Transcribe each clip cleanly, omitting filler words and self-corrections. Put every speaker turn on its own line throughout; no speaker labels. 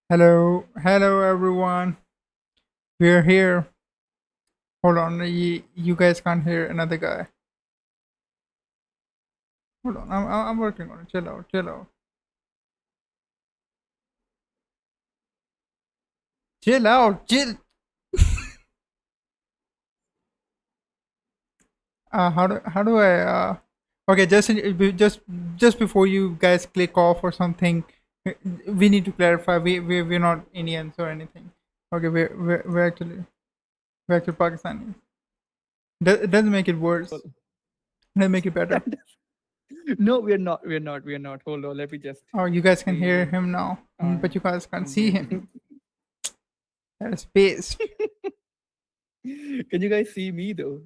Hello, hello everyone. We're here. Hold on, you guys can't hear another guy. Hold on, I'm working on it. Chill out, chill out, chill out, chill. How do I? Okay, just before you guys click off or something, we need to clarify. We're not Indians or anything. Okay, we're actually Pakistani. It doesn't make it worse.
Well,
It doesn't make it better.
no, we're not. We're not. We're not. Hold on. Let me just.
Oh, you guys can hear
see.
him now, but you guys can't see him.
Can
That is space.
you guys see me though?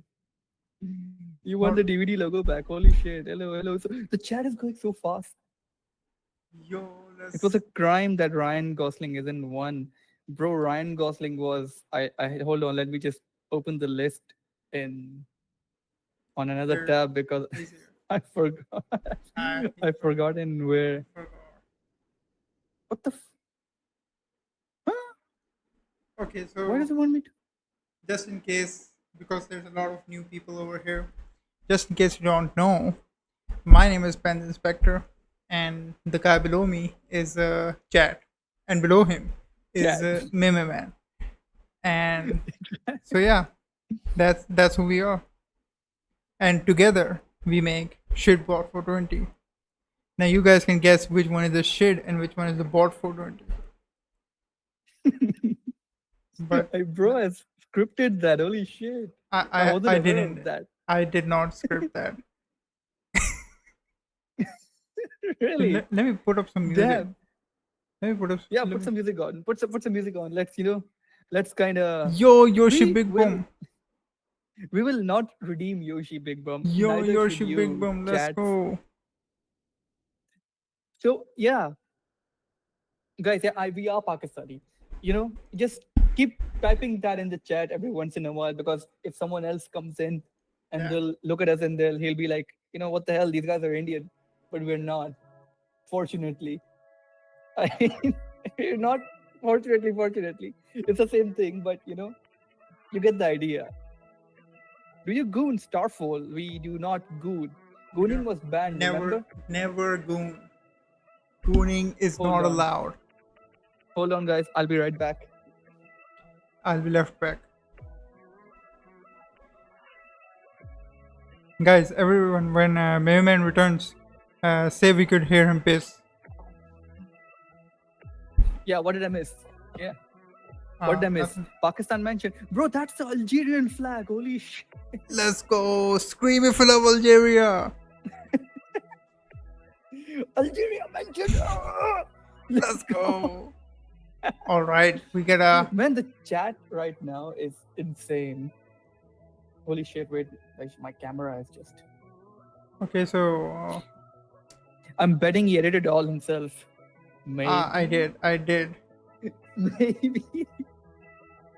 You want the DVD logo back? Holy shit! Hello, hello. So the chat is going so fast.
Yo,
It was a crime that Ryan Gosling isn't one. Bro, Ryan Gosling was. I hold on. Let me just open the list in on another
Where-
tab because I forgot. I forgotten where. What the? Huh?
Okay, so
Why does it want me to?
just in case, because there's a lot of new people over here, just in case you don't know, my name is Pen Inspector, and the guy below me is Chat, and below him is
Chat.
Meme Man, and so yeah, that's who we are, and together we make Shit Bot 420. Now you guys can guess which one is the shit and which one is the bot 420. But
Bro, I scripted that. Holy shit!
I
wasn't
I
aware of
didn't.
that.
I did not script that.
Really?
Let me put up some music.
Damn.
Let me put up.
Yeah,
let
put
me-
some music on. Put some music on. Let's kind of.
Yo, Yoshi
We
Big
will-
Boom.
We will not redeem Yoshi Big Bum.
Yo,
Neither
Yoshi
should
Big
you,
Boom. Let's
chats.
go.
So yeah, guys, yeah, we are Pakistani. Just keep typing that in the chat every once in a while because if someone else comes in and
Yeah.
they'll look at us and he'll be like, what the hell? These guys are Indian, but we're not. Fortunately, I mean, we're not. Fortunately, it's the same thing. But you get the idea. Do you goon Starfall? We do not goon. Gooning was banned. Remember?
Never goon. Gooning is
Hold
not
on.
allowed.
Hold on, guys. I'll be right back.
I'll be left back. Guys, everyone, when Mayman returns, say we could hear him piss.
Yeah, what did I miss? Yeah. What did I miss?
Nothing.
Pakistan mentioned. Bro, that's the Algerian flag. Holy shit.
Let's go. Scream if you love Algeria.
Algeria mentioned.
Let's go. All right, we get a.
Man, the chat right now is insane. Holy shit, wait. My camera is just.
Okay, so
I'm betting he edited all himself. Maybe.
I did.
Maybe.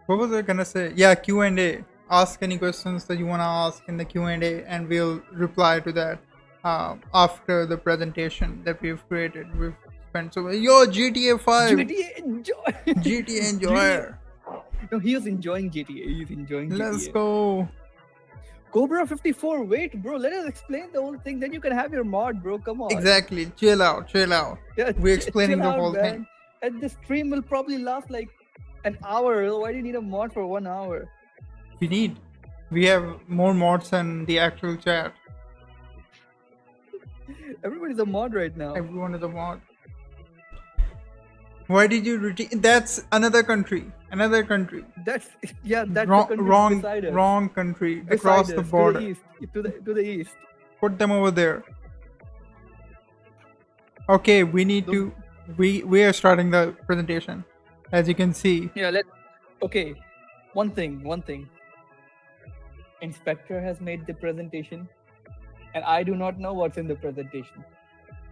What was I gonna say? Yeah, Q&A. Ask any questions that you wanna ask in the Q&A, and we'll reply to that after the presentation that we've created. We've spent so yo GTA 5,
GTA enjoy.
GTA enjoyer.
No, he was enjoying GTA. He's enjoying GTA.
Let's go.
Cobra 54. Wait, bro. Let us explain the whole thing. Then you can have your mod, bro. Come on.
Exactly. Chill out.
Yeah,
We're explaining
chill
the
out,
whole
man.
thing.
And the stream will probably last like an hour. Why do you need a mod for 1 hour?
We have more mods than the actual chat.
Everybody's a mod right now.
Everyone is a mod. Why did you retain? That's another country. That's
That's the
wrong,
country beside us.
wrong country
Beside
across
us,
the border.
To the east. To the east.
Put them over there. Okay, we need to. We are starting the presentation, as you can see.
Yeah. Okay. One thing. Inspector has made the presentation, and I do not know what's in the presentation.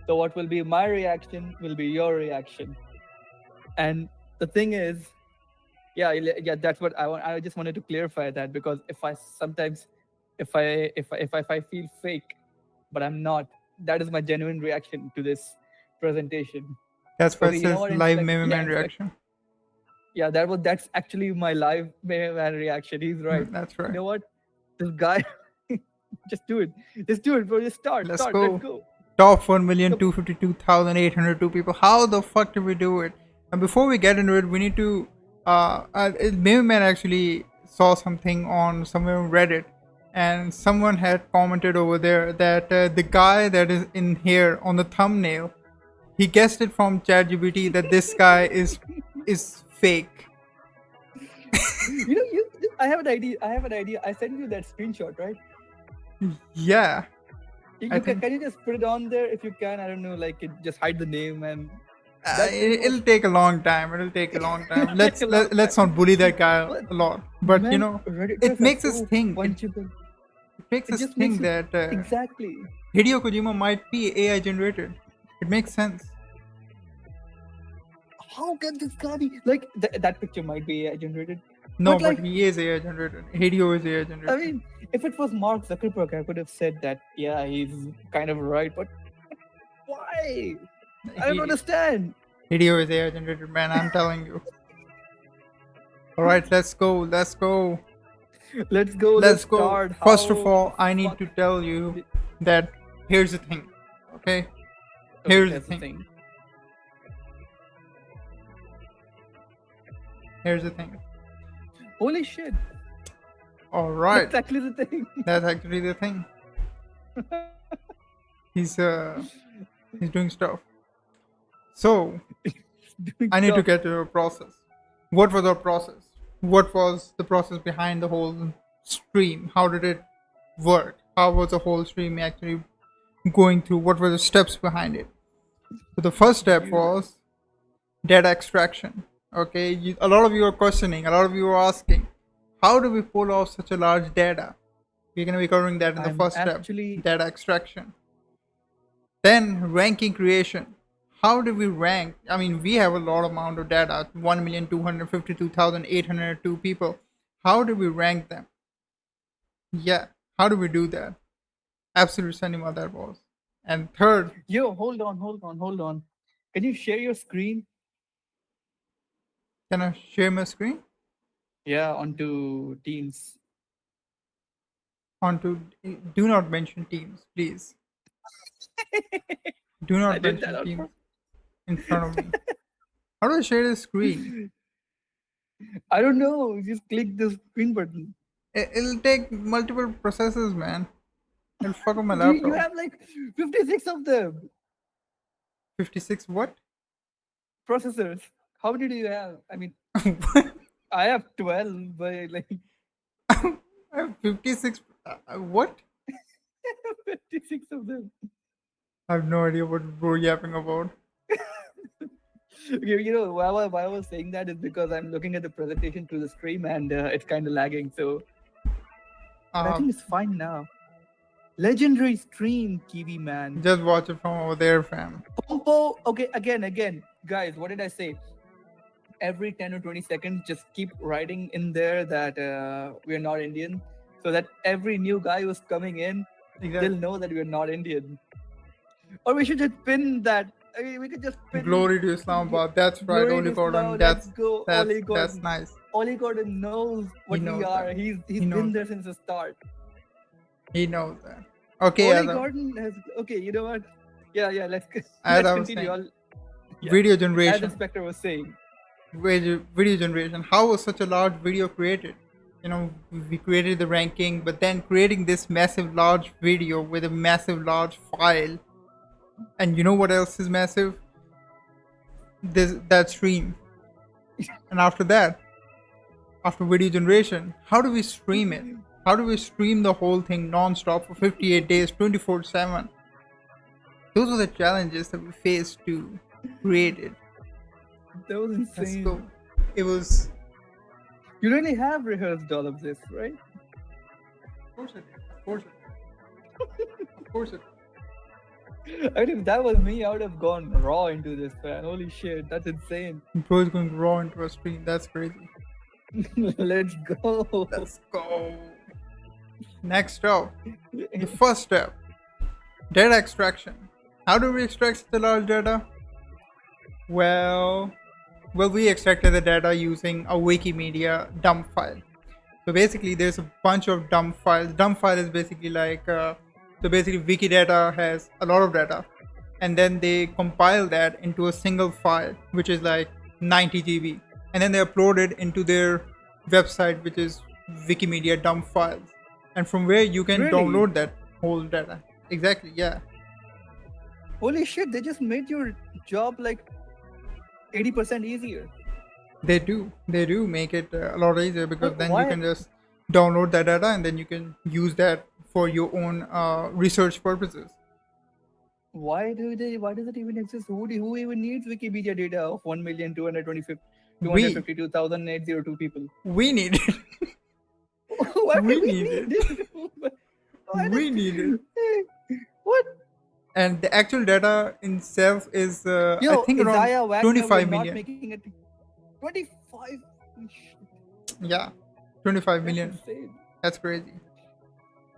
So what will be my reaction will be your reaction. And the thing is, yeah, that's what I want. I just wanted to clarify that, because if I sometimes, if I feel fake, but I'm not, that is my genuine reaction to this presentation.
That's why
Okay,
it
you know
says
what,
live
Inspector?
meme
Yeah,
man
Inspector.
reaction.
Yeah, that's actually my live man reaction. He's right.
That's
You
right.
know what? This guy, just do it. Just do it, bro. Just start.
Let's
Start. Let's
go.
go.
Top 1,252,802 people. How the fuck did we do it? And before we get into it, we need to. Meme Man actually saw something on somewhere on Reddit, and someone had commented over there that the guy that is in here on the thumbnail, he guessed it from ChatGPT that this guy is fake.
I have an idea. I sent you that screenshot, right?
Yeah. I think-
Can you just put it on there if you can? I don't know, like just hide the name and.
It'll take a long time. It'll take a long time.
It'll take a long
Let's not bully that guy
What?
a lot. But
Man,
you know,
Redditors
it
are
makes us
so
think. It
punchable.
makes
It
us
just
think
makes
that
Exactly.
Hideo Kojima might be AI generated. It makes sense.
How can this guy be like that picture might be AI generated?
No,
But,
but
like-
he is AI generated. Hideo is AI generated.
I mean, if it was Mark Zuckerberg, I could have said that. Yeah, he's kind of right, but why? I don't understand.
Hideo is AI generated, man. I'm telling you. All right, let's go. Let's go.
Let's go.
Let's go.
Start.
First of
How
all, I need
fuck-
to tell you that here's the thing. Okay.
Okay,
here's the
that's
thing. Here's the thing.
Holy shit!
All right.
That's actually the thing.
That's actually the thing. He's doing stuff. So I need to get to a process. What was our process? What was the process behind the whole stream? How did it work? How was the whole stream actually going through? What were the steps behind it? So the first step was data extraction. Okay, a lot of you are questioning, a lot of you are asking, how do we pull off such a large data? We're going to be covering that in the
I'm
first
actually-
step, data extraction. Then ranking creation. How do we rank? I mean, we have a lot amount of data, 1,252,802 people. How do we rank them? Yeah, how do we do that? Absolute cinema that was. And third,
Yo, hold on. Can you share your screen?
can I share my screen?
Yeah, onto Teams.
Onto, do not mention Teams, please. Do
I
not
did
mention
that on
Teams
purpose.
in front of me. How do I share the screen?
I don't know. Just click the screen button.
It'll take multiple processes, man. It'll fuck up my
You
laptop.
have like 56 of them.
56 what?
Processors. How many do you have? I mean, I have 12, but like
I have 56. What?
56 of them.
I have no idea what we're yapping about.
You know why I was saying that is because I'm looking at the presentation through the stream and it's kind of lagging. So but I think it's fine now. Legendary stream, Kiwi man.
Just watch it from over there, fam.
Pompo. Okay, again, guys. What did I say? Every 10 or 20 seconds, just keep writing in there that we're not Indian, so that every new guy who's coming in, they'll know that we're not Indian. Or we should just pin that. I mean, we could just pin
Glory to Islamabad. That's right,
Glory
Oli
to
Gordon.
Islam,
That's
let's go,
that's
Oli Gordon.
that's nice.
Oli Gordon knows what
knows
we are.
that.
He's
He
been
knows
there since the start.
He knows that. Okay,
Oli
as a
Gordon has. Okay, you know what? Yeah. Let's
As
let's
I was
continue.
saying,
Yeah.
video
As
generation.
Inspector was saying.
Video generation. How was such a large video created? You know, we created the ranking, but then creating this massive large video with a massive large file. And you know what else is massive? That stream. And after that, after video generation, how do we stream it? How do we stream the whole thing non-stop for 58 days, 24/7? Those are the challenges that we faced to create it.
That was
Let's
insane.
go. It was
You really have rehearsed all of this, right?
course it did. Of course it did. Of course it did.
I mean, if that was me, I would have gone raw into this, man. Holy shit, that's insane.
Bro is going raw into a stream. That's crazy.
Let's go.
Let's go. Next up, the first step, data extraction. How do we extract such a large data? Well, we extracted the data using a Wikimedia dump file. So basically, there's a bunch of dump files. Dump file is basically like, so basically Wikidata has a lot of data, and then they compile that into a single file, which is like 90 GB, and then they upload it into their website, which is Wikimedia dump files, and from where you can
Really?
download that whole data. Exactly, yeah.
Holy shit, they just made your job like 80% easier.
They do make it a lot easier, because
But
then
why-
you can just download that data and then you can use that for your own research purposes.
Why does it even exist? Who even needs Wikipedia data of 1,252,802 people?
We need it.
Why
We
do we
need it.
it? Why
We
does-
need it.
What?
And the actual data itself is
Yo,
I think around
Isaiah Wagner
25
will not
million.
making it 25.
Yeah, 25
That's
million.
insane.
That's crazy.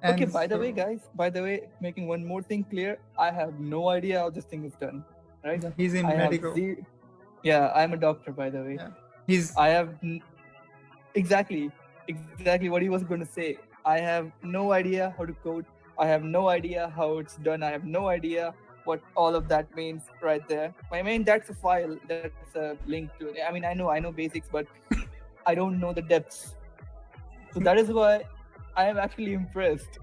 Okay,
And
by the way,
so-
guys, making one more thing clear, I have no idea how this thing is done. Right?
he's in
I have
medical.
Yeah, I'm a doctor, by the way.
Yeah. He's
I have exactly what he was going to say. I have no idea how to code. I have no idea how it's done. I have no idea what all of that means right there. I mean, that's a file. That's a link to it. I mean, I know basics, but I don't know the depths. So that is why I am actually impressed.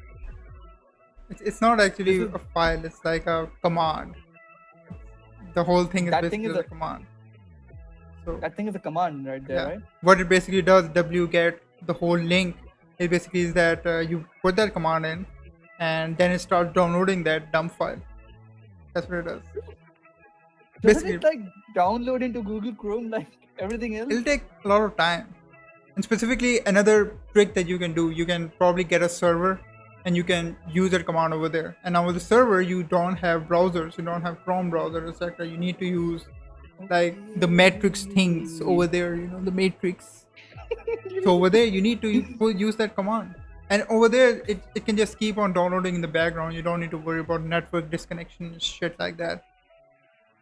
it's not actually
This is-
a file. It's like a command. The whole thing is
That thing
basically
is
a command. So
That thing is a command right there,
Yeah.
right?
what it basically does, wget the whole link, it basically is that you put that command in, and then it starts downloading that dump file. That's what it does.
Doesn't
Basically,
it like download into Google Chrome like everything else?
it'll take a lot of time. And specifically, another trick that you can do, you can probably get a server and you can use that command over there. And now with the server, you don't have browsers, you don't have Chrome browser, etc. You need to use like the matrix things over there, the matrix. So over there, you need to use that command. And over there, it can just keep on downloading in the background. You don't need to worry about network disconnection and shit like that.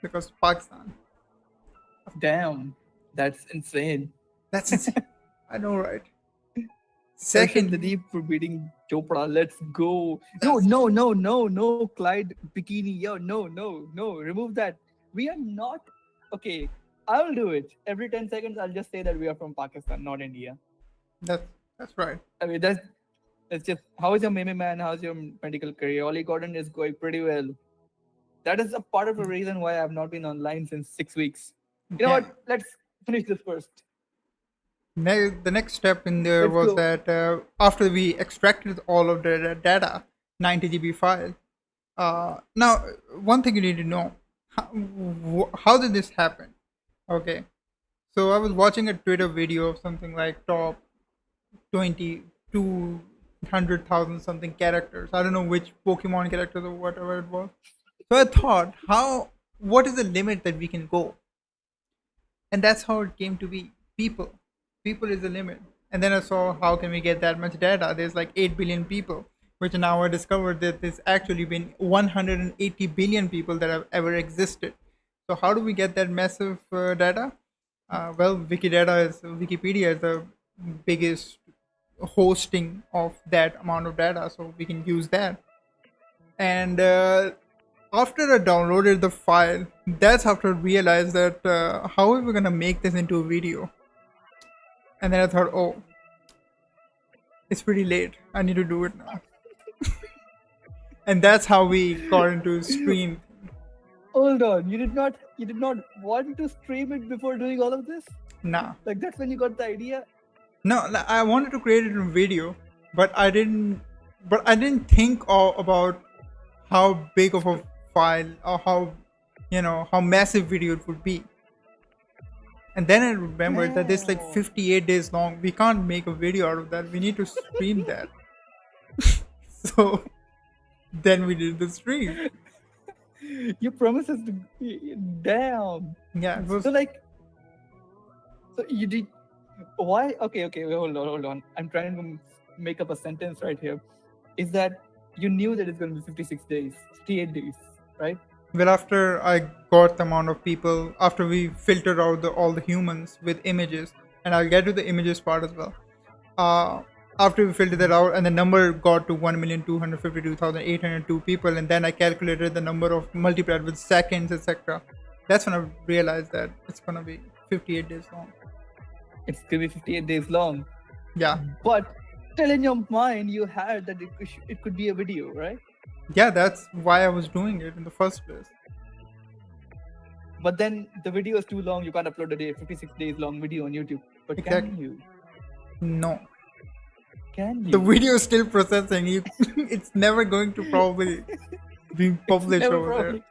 Because Pakistan.
Damn, that's insane.
That's insane. I know, right?
Second, the
Second,
deep for beating Chopra. Let's go. No, Clyde Bikini. Yo, no. Remove that. We are not. Okay, I'll do it. Every 10 seconds, I'll just say that we are from Pakistan, not India.
that's right.
I mean, that's just. How is your meme man? How's your medical career? Ollie Gordon is going pretty well. That is a part of the reason why I've not been online since 6 weeks. You know
Yeah.
what? Let's finish this first.
The next step in there
Let's
was
go.
that after we extracted all of the data, 90 GB file. Now, one thing you need to know: how did this happen? Okay, so I was watching a Twitter video of something like top 200,000 something characters. I don't know which Pokemon characters or whatever it was. So I thought, what is the limit that we can go? And that's how it came to be. People is the limit. And then I saw, how can we get that much data? There's like 8 billion people, which now I discovered that there's actually been 180 billion people that have ever existed. So how do we get that massive data? Well, Wikipedia is the biggest hosting of that amount of data, so we can use that. And after I downloaded the file, that's after I realized that how are we gonna make this into a video? And then I thought, oh, it's pretty late. I need to do it now. And that's how we got into stream.
Hold on. You did not want to stream it before doing all of this?
Nah.
Like that's when you got the idea?
No, I wanted to create it in video, but I didn't think about how big of a file or how massive video it would be. And then I remembered that it's like
Oh.
58 days long. We can't make a video out of that. We need to stream that. So then we did the stream.
Your promises to damn.
Yeah, it
So
was
like, so you did why? Okay, wait, hold on. I'm trying to make up a sentence right here. Is that you knew that it's going to be 56 days, 58 days, right?
well after I got the amount of people, after we filtered out all the humans with images, and I'll get to the images part as well. After we filtered that out, and the number got to 1,252,802 people, and then I calculated the number of multiplied with seconds, etc. That's when I realized that it's gonna be 58 days long.
It's going to be 58 days long.
Yeah,
But still in your mind, you had that it could be a video, right?
yeah, that's why I was doing it in the first place.
But then the video is too long. You can't upload a 56 days long video on YouTube. But
Exactly.
can you?
No,
Can you?
the video is still processing. It's never going to probably be published
Never
over there.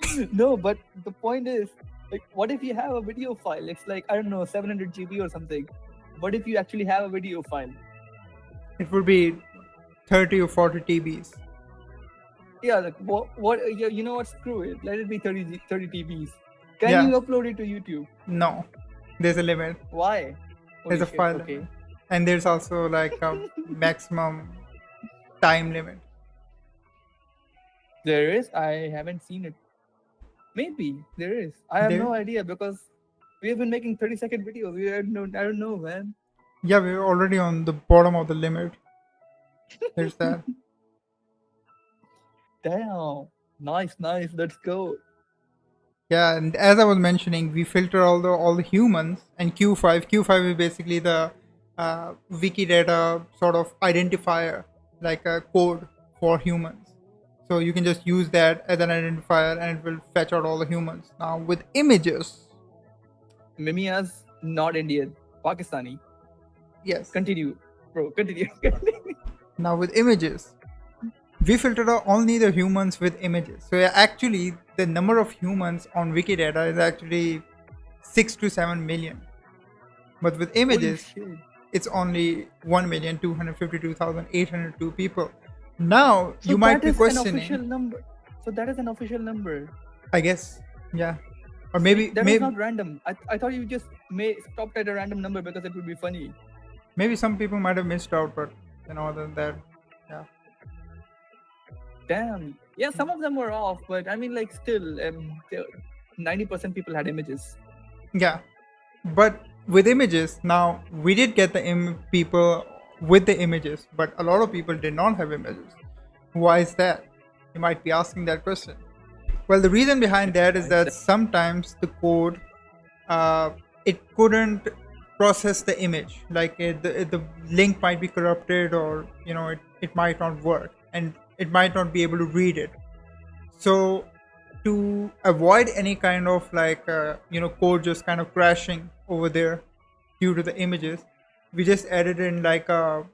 probably. No, but the point is, like, what if you have a video file? It's like, I don't know, 700 GB or something. What if you actually have a video file?
It would be 30 or 40 TBs.
Yeah, like what you know what? Screw it. Let it be 30 TBs. Can
Yeah.
you upload it to YouTube?
No, there's a limit.
Why?
There's a
Holy shit,
file
okay.
limit. And there's also like a maximum time limit.
There is. I haven't seen it. Maybe there is. I have
There-
no idea because we have been making 30-second videos. I don't know, man.
Yeah, we're already on the bottom of the limit. There's that.
Damn. Nice. Let's go.
Yeah, and as I was mentioning, we filter all the humans, and Q5 is basically the Wikidata sort of identifier, like a code for humans. So you can just use that as an identifier, and it will fetch out all the humans. Now with images,
Mimia's not Indian. Pakistani.
yes.
Continue. Bro, continue.
Now with images, we filtered out only the humans with images. So yeah, actually, the number of humans on Wikidata is actually 6 to 7 million. But with images,
Holy shit.
it's only 1,252,802 people. Now
So
you might
that
be
is an official
questioning.
number. So that is an official number.
I guess, yeah, or maybe
That was
maybe
not random. I thought you just stopped at a random number because it would be funny.
maybe some people might have missed out, but other than that, yeah.
Damn. Yeah, some of them were off, but I mean, like, still, 90% people had images.
Yeah, but with images, now we did get the people with the images, but a lot of people did not have images. Why is that? You might be asking that question. Well, the reason behind that is that sometimes the code, it couldn't process the image. Like the link might be corrupted, or it might not work, and it might not be able to read it. So to avoid any kind of like code just kind of crashing over there due to the images, we just added in like a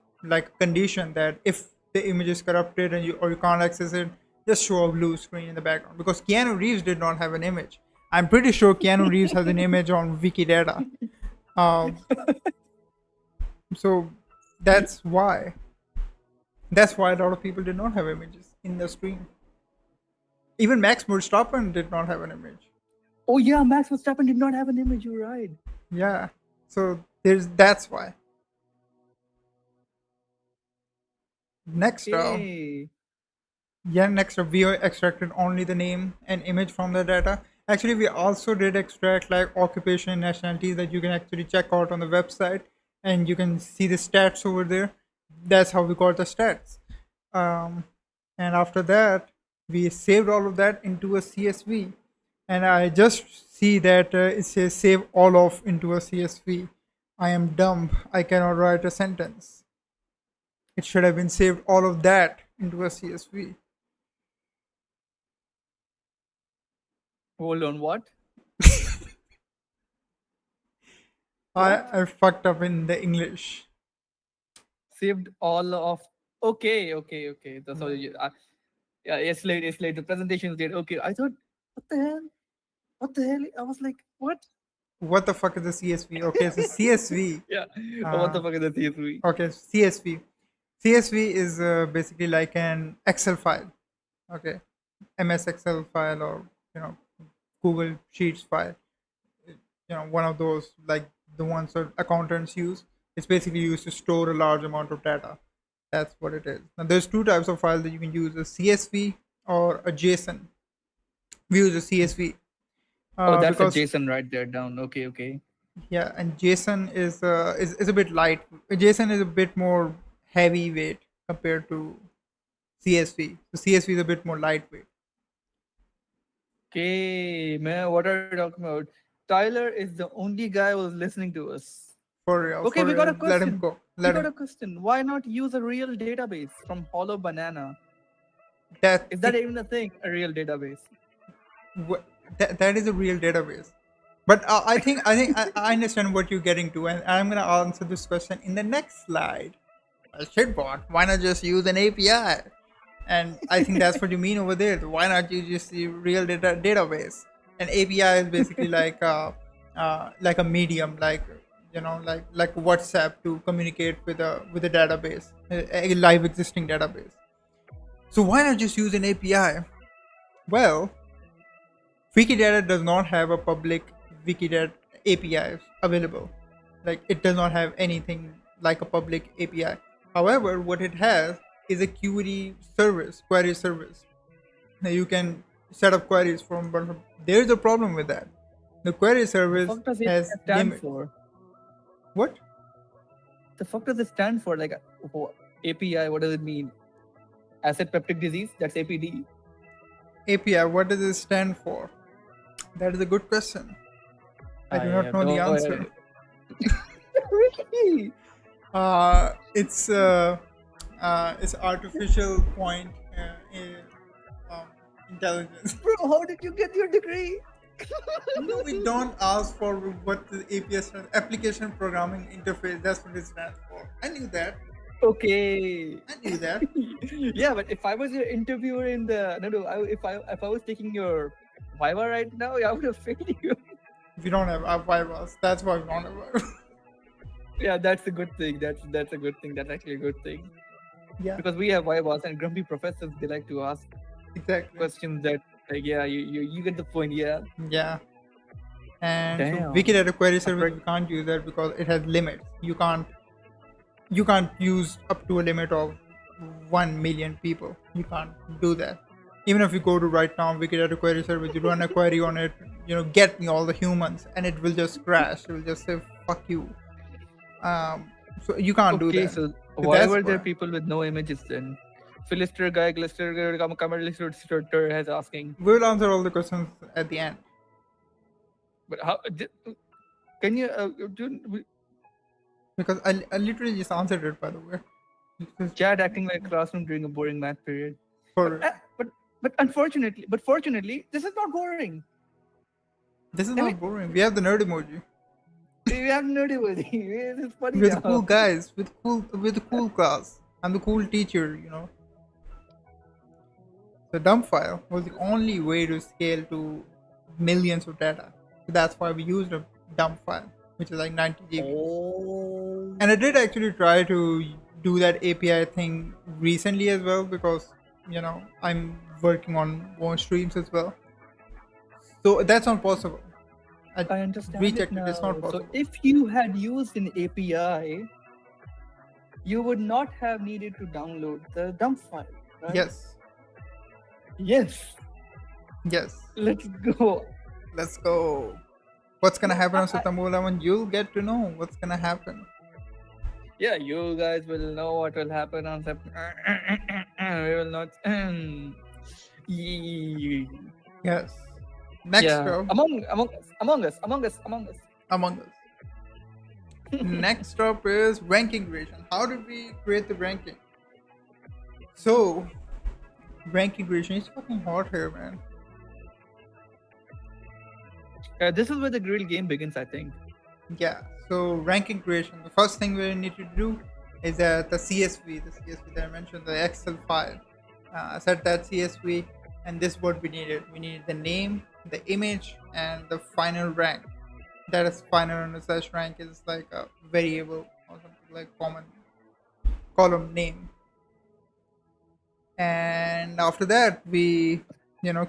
condition that if the image is corrupted and you can't access it, just show a blue screen in the background, because Keanu Reeves did not have an image. I'm pretty sure Keanu Reeves has an image on Wikidata. So that's why a lot of people did not have images in the stream. Even Max Verstappen did not have an image.
Oh yeah, Max Verstappen did not have an image. You're right.
Yeah. So that's why. Next up,
Yay.
we extracted only the name and image from the data. Actually, we also did extract like occupation and nationalities that you can actually check out on the website, and you can see the stats over there. That's how we got the stats. And after that, we saved all of that into a CSV, and I just see that it says save all of into a CSV. I am dumb. I cannot write a sentence. It should have been saved all of that into a CSV.
Hold on, what?
I fucked up in the English.
Saved all of. Okay. That's all. Yeah, it's late. The presentation is late. Okay, I thought, what the hell? What the hell? I was like, what?
What the fuck is a CSV? Okay, so CSV.
Yeah. What the fuck is the CSV?
Okay, CSV. CSV is basically like an Excel file. Okay, MS Excel file, or you know Google Sheets file. One of those, like the ones that accountants use. It's basically used to store a large amount of data. That's what it is. Now there's two types of files that you can use: a CSV or a JSON. We use a CSV
Oh, that's a
because
JSON right there down. Okay, okay.
yeah, and JSON is a bit light. JSON is a bit more heavyweight compared to CSV. So CSV is a bit more lightweight.
Okay, man, what are you talking about? Tyler is the only guy who's listening to us.
For real,
Okay,
for
we got a
real. Let him
question.
go.
We
Let
got
him.
a question. Why not use a real database from Hollow Banana?
That
Is that even a thing? A real database?
wh- that is a real database. But I understand what you're getting to, and I'm gonna answer this question in the next slide. Shitbot, why not just use an API? And I think that's what you mean over there. Why not you just the real database? An API is basically like a medium, like WhatsApp to communicate with a database, a live existing database. So why not just use an API? Well, Wikidata does not have a public Wikidata API available. Like it does not have anything like a public API. However, what it has is a query service. Now you can set up queries from, but there's a problem with that. The query
The
service
fuck does it
has
stand
limits.
for?
What?
The fuck does it stand for? Like API, what does it mean? Acid peptic disease? That's APD.
API, what does it stand for? That is a good question. I do not
have
know the
no
answer.
idea. Really?
It's artificial point um, intelligence.
Bro, how did you get your degree?
No, we don't ask for what the API stands. Application Programming Interface. That's what it stands for. I knew that.
Okay.
I knew that.
Yeah, but if I was your interviewer in the if I was taking your Viva right now, I would have failed you.
We don't have our Vivas. That's why we don't have Vivas.
Yeah, that's a good thing. That's a good thing. That's actually a good thing.
Yeah,
Because we have Vivas and grumpy professors, they like to ask
exactly.
questions that like you get the point, yeah.
Yeah. And so
Damn.
Wikidata query service, we can't use that because it has limits. You can't use up to a limit of 1 million people. You can't do that. Even if you go to right now Wikidata query service, you run a query on it, get me all the humans, and it will just crash. It will just say fuck you. So you can't do
Okay,
that.
so
So
why
that's
were there
why.
people with no images then? Philister guy, Glister, Lister has asking.
We'll answer all the questions at the end.
But how can you
Because I literally just answered it, by the way.
chat acting like a classroom during a boring math period?
For
But fortunately, this is not boring.
this is
Damn
not
it.
boring. We have the nerd emoji.
We have nerdy with it. It's funny
We're the
now.
cool guys with the cool class. I'm the cool teacher. The dump file was the only way to scale to millions of data. So that's why we used a dump file, which is like 90 GB.
Oh.
And I did actually try to do that API thing recently as well because I'm working on more streams as well. So that's not possible.
I understand
rechecked
it
it,
now.
it's not
So
possible.
if you had used an API, you would not have needed to download the dump file, right?
Yes.
Yes.
Yes.
Let's go.
Let's go. What's gonna happen on
I-
September 11? You'll get to know what's gonna happen.
Yeah, you guys will know what will happen on September. We will not.
Yes. Next
Yeah.
up,
Among Us.
Among Us. Next up is ranking creation. How did we create the ranking? So, ranking creation is fucking hot here, man.
This is where the real game begins, I think.
Yeah. So, ranking creation. The first thing we need to do is that the CSV that I mentioned, the Excel file. Set that CSV, and this is what we needed. We needed the name, the image, and the final rank. That is final and slash rank is like a variable or something like column name. And after that, we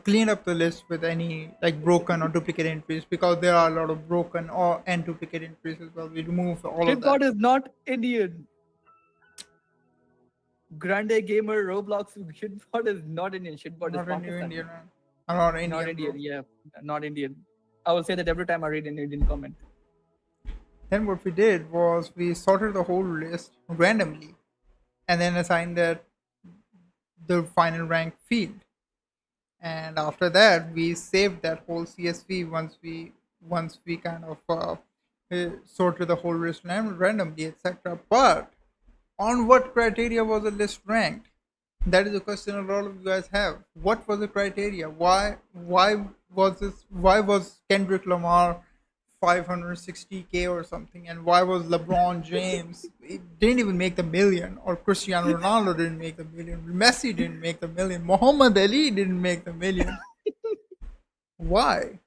clean up the list with any like broken or duplicate entries, because there are a lot of broken or and duplicate entries as well. We remove all of that.
Shitbot is not Indian. Grande Gamer Roblox Shitbot is not Indian. Shitbot is
Not in
Pakistani.
Indian. I'm not Indian.
Not
bro.
Indian, yeah. Not Indian. I will say that every time I read an Indian comment.
Then what we did was we sorted the whole list randomly, and then assigned that the final rank field. And after that, we saved that whole CSV once we kind of sorted the whole list randomly, etc. But on what criteria was the list ranked? That is a question a lot of you guys have. What was the criteria? Why was Kendrick Lamar 560K or something, and why was LeBron James, it didn't even make the million, or Cristiano Ronaldo didn't make the million, Messi didn't make the million, Muhammad Ali didn't make the million? Why?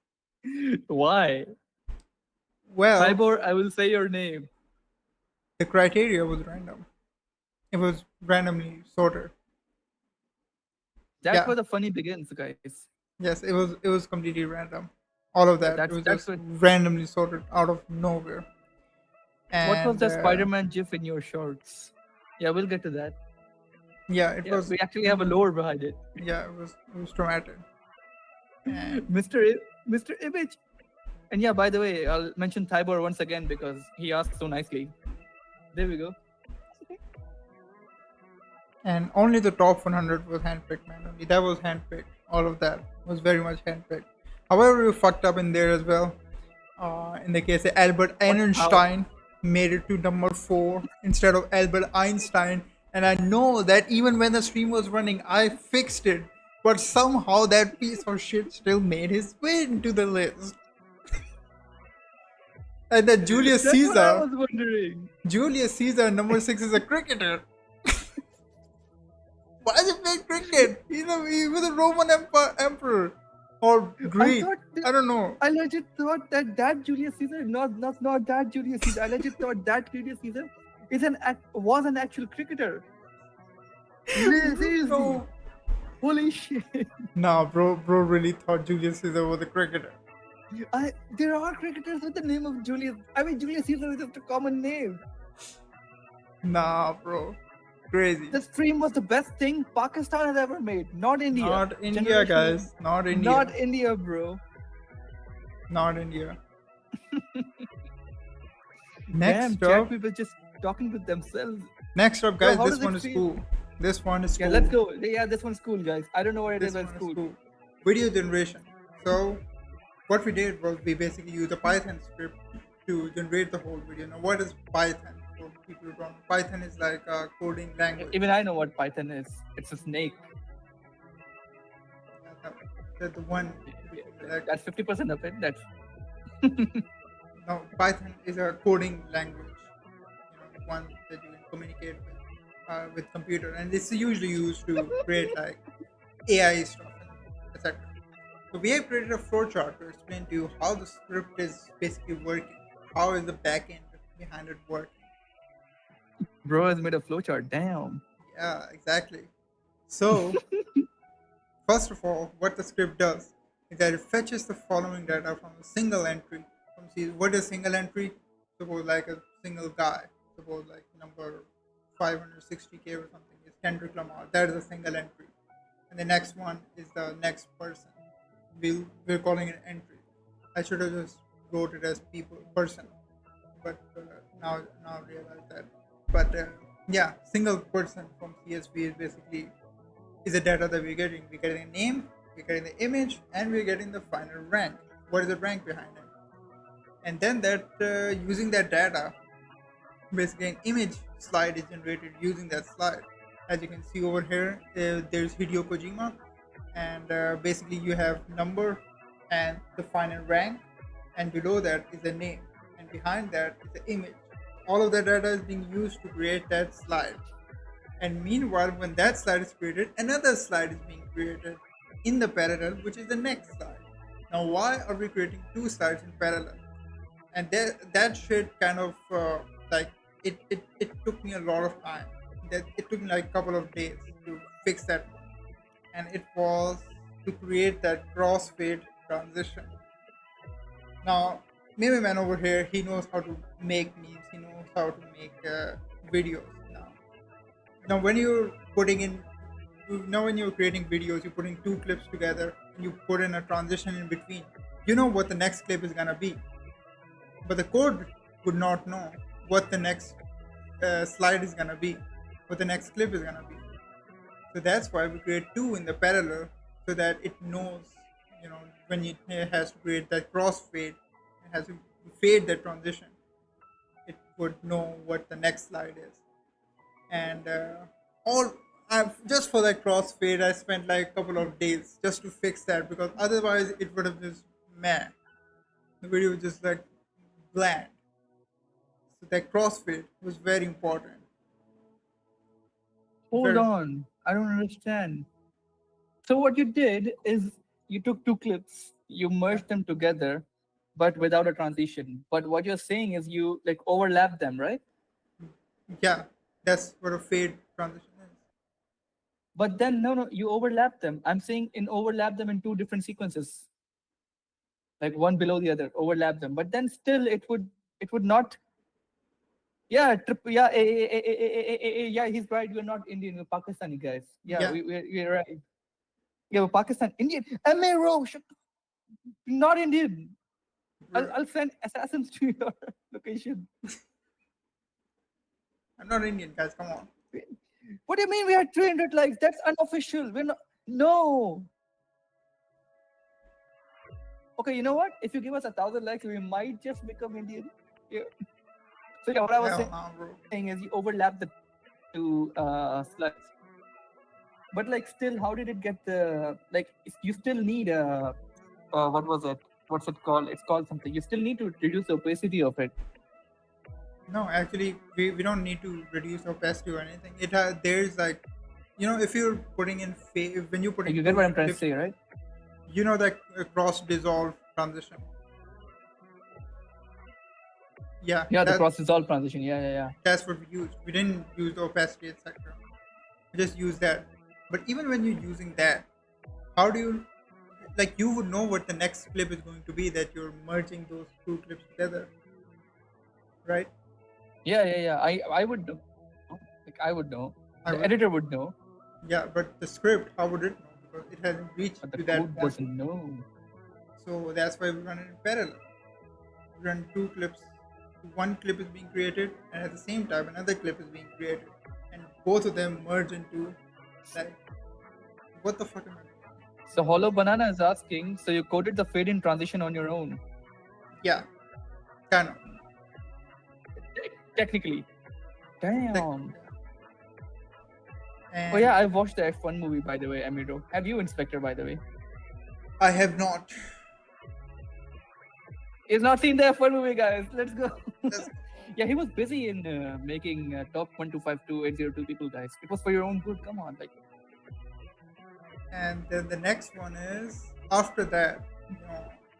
Why?
Well,
Tybor, I will say your name.
the criteria was random. It was randomly sorted.
That's
Yeah.
where the funny begins, guys.
Yes, it was completely random. All of that.
That's-
it was
that's
just
what-
randomly sorted out of nowhere.
What was the
And,
Spider-Man gif in your shorts? Yeah, we'll get to that.
Yeah, it
Yeah,
was.
we actually have a lore behind it.
Yeah, it was traumatic. And
Mr. Image. And yeah, by the way, I'll mention Tybor once again because he asked so nicely. There we go.
and only the top 100 was handpicked manually. That was handpicked. All of that was very much handpicked. However, we fucked up in there as well. In the case of Albert Einstein made it to number 4 instead of Albert Einstein. And I know that even when the stream was running, I fixed it. But somehow that piece of shit still made his way into the list. And then Julius
That's what I
Caesar.
was wondering.
Julius Caesar, number 6, is a cricketer. Why is it playing cricket? He was a Roman emperor. Or Greek. I don't know.
I legit thought that Julius Caesar, not that Julius Caesar. I legit thought that Julius Caesar was an actual cricketer. Seriously.
No.
Holy shit.
Nah, bro really thought Julius Caesar was a cricketer.
There are cricketers with the name of Julius. I mean, Julius Caesar is just a common name.
Nah, bro. Crazy.
The stream was the best thing Pakistan has ever made, not India.
Not India,
Generational-
guys. Not India.
Not India, bro.
Not India.
Damn,
Next
chat
up,
people just talking with themselves.
guys,
how
this
does it
one is
feel?
cool. This one is
Yeah,
cool.
let's go. Yeah, this one's cool, guys. I don't know what it
This
is,
one
but
is
it's cool.
cool. Video generation. So, what we did was we basically used a Python script to generate the whole video. Now, what is Python? For people who don't know, Python is like a coding language.
Even I know what Python is. It's a snake.
That's the one. Like,
That's 50% of it. That's
no, Python is a coding language. One that you can communicate with computer, and it's usually used to create like AI stuff, etc. So we have created a flowchart to explain to you how the script is basically working. How is the backend behind it working?
bro has made a flowchart. Damn.
Yeah, exactly. So, first of all, what the script does is that it fetches the following data from a single entry. What is single entry? Suppose like a single guy. Suppose like number 560K or something is Kendrick Lamar. That is a single entry. And the next one is the next person. We're calling it entry. I should have just wrote it as person. But now I realize that. But yeah, single person from CSV is basically is the data that we're getting. We're getting a name, we're getting the image, and we're getting the final rank. What is the rank behind it? And then that using that data, basically an image slide is generated using that slide. As you can see over here, there's Hideo Kojima, and basically you have number and the final rank, and below that is the name, and behind that is the image. All of that data is being used to create that slide. And meanwhile, when that slide is created, another slide is being created in the parallel, which is the next slide. Now, why are we creating two slides in parallel? And that shit kind of like it took me a lot of time. that it took me like a couple of days to fix that one, and it was to create that crossfade transition. Now, Meme Man over here, he knows how to make memes. He knows how to make videos. Now when you're putting in, now when you're creating videos, you're putting two clips together, and you put in a transition in between. You know what the next clip is gonna be, but the code would not know what the next slide is gonna be, what the next clip is gonna be. So that's why we create two in the parallel, so that it knows, when it has to create that crossfade, it has to fade that transition. It would know what the next slide is, and all. Just for that crossfade, I spent like a couple of days just to fix that, because otherwise it would have just meh. The video was just like bland. So that crossfade was very important.
Hold
Very,
on, I don't understand. So what you did is you took two clips, you merged them together, but without a transition. But what you're saying is you like overlap them, right?
yeah, that's what a fade transition is.
But then no, you overlap them. I'm saying in overlap them in two different sequences, like one below the other, overlap them. But then still it would not. Yeah, yeah, yeah. He's right. We're not Indian. We're Pakistani guys. Yeah,
Yeah,
we're right. Yeah, we're Pakistan, Indian. MA not Indian. I'll send assassins to your location.
I'm not Indian, guys. Come on.
What do you mean we had 300 likes? That's unofficial. We're not. No. Okay, you know what? If you give us 1,000 likes, we might just become Indian. Yeah. So yeah, what I was
Hell nah, bro.
saying is you overlap the two slides. But like, still, how did it get the like? You still need a what was it? What's it called? It's called something. You still need to reduce the opacity of it.
No, actually, we don't need to reduce opacity or anything. There's like, if you're putting in when you're
Like,
putting
you get what I'm trying to
clips,
say, right?
that cross dissolve transition. Yeah,
Yeah, the cross dissolve transition. Yeah.
that's what we used. We didn't use the opacity, etc. We just use that. But even when you're using that, how do you, like, you would know what the next clip is going to be, that you're merging those two clips together, right?
Yeah. I would know. Like I would know.
I
The
would-
editor would know,
Yeah, but the script, how would it know? Because it hasn't reached
but the
to that
code
point.
doesn't know.
So that's why we run it in parallel. We run two clips. One clip is being created, and at the same time, another clip is being created, and both of them merge into, like, what the fuck am I doing?
So Hollow Banana is asking, so you coded the fade in transition on your own?
Yeah, kind of.
Technically. Damn.
And
Oh yeah, I watched the F1 movie, by the way, Amiro. Have you, Inspector, by the way?
I have not.
He's not seen the F1 movie, guys. Let's go.
Let's-
Yeah, he was busy in making top 1252802 people, guys. It was for your own good. Come on, like.
And then the next one is, after that,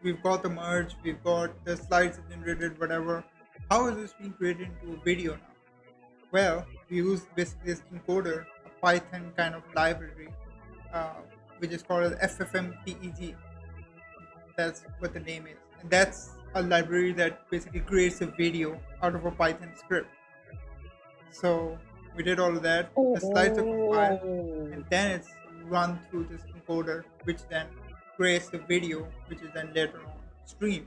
we've got the merge, we've got the slides generated, whatever. How is this being created into a video now? Well, we use this encoder, a Python kind of library, which is called FFmpeg. That's what the name is. And that's a library that basically creates a video out of a Python script. So we did all of that. The slides are compiled, and then it's run through this encoder, which then creates the video, which is then later on streamed.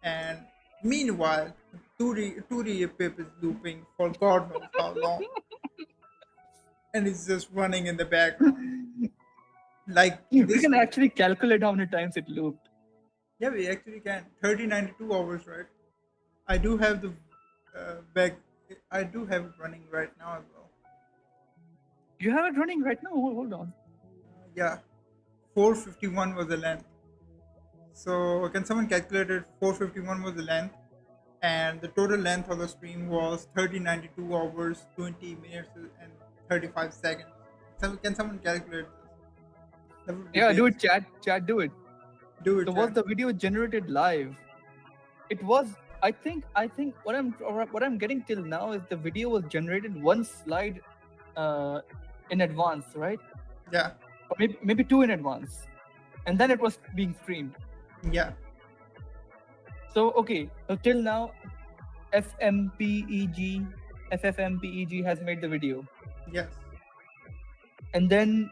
And meanwhile, 2D pip is looping for God knows how long, and it's just running in the background. Like
We
this,
can actually calculate how many times it looped.
yeah, we actually can. 3092 hours, right? I do have the back. I do have it running right now as well.
You have it running right now? Hold on.
Yeah, 451 was the length. So can someone calculate it? 451 was the length, and the total length of the stream was 3092 hours, 20 minutes, and 35 seconds. Can someone calculate this? That would be
Yeah, do
great.
it, chat. Chat, do it.
Do it.
So was
chat.
the video generated live? It was. I think what I'm getting till now is the video was generated one slide in advance, right?
Yeah,
Or maybe 2 in advance, and then it was being streamed.
yeah,
So okay, so till now, FFmpeg has made the video,
yes.
and then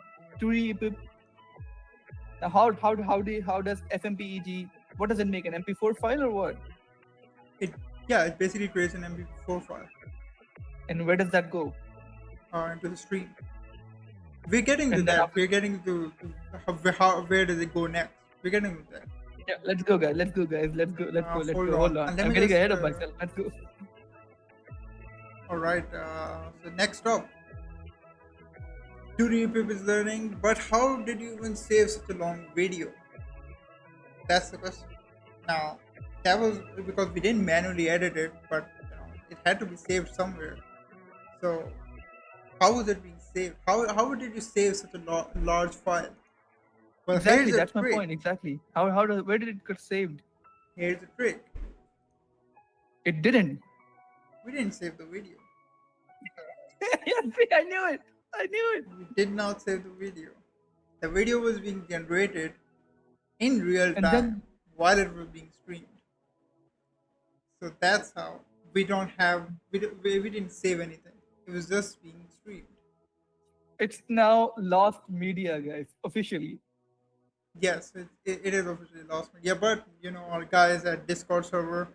now how does FMPEG, what does it make, an MP4 file or what?
It basically creates an MP4 file
And where does that go?
into the stream. We're getting to
And then
that.
after-
We're getting to where does it go next? We're getting to that.
Yeah, let's go, guys. Let's go.
Hold
Hold
on.
on.
Let
I'm
me
getting
just,
ahead of myself. Let's go.
All right. So next up, 2D Pip is learning. But how did you even save such a long video? That's the question. Now, that was because we didn't manually edit it, but it had to be saved somewhere. So, how was it being saved? How did you save such a large file? Well,
Exactly.
here's the
That's my
trick.
point. Exactly. Where did it get saved?
Here's the trick.
It didn't.
We didn't save the video.
Yeah, see, I knew it.
We did not save the video. The video was being generated in real
And
time
then-
while it was being streamed. So that's how we didn't save anything. It was just being streamed.
It's now lost media, guys. Officially.
Yes, it is officially lost. Yeah, but our guys at Discord server,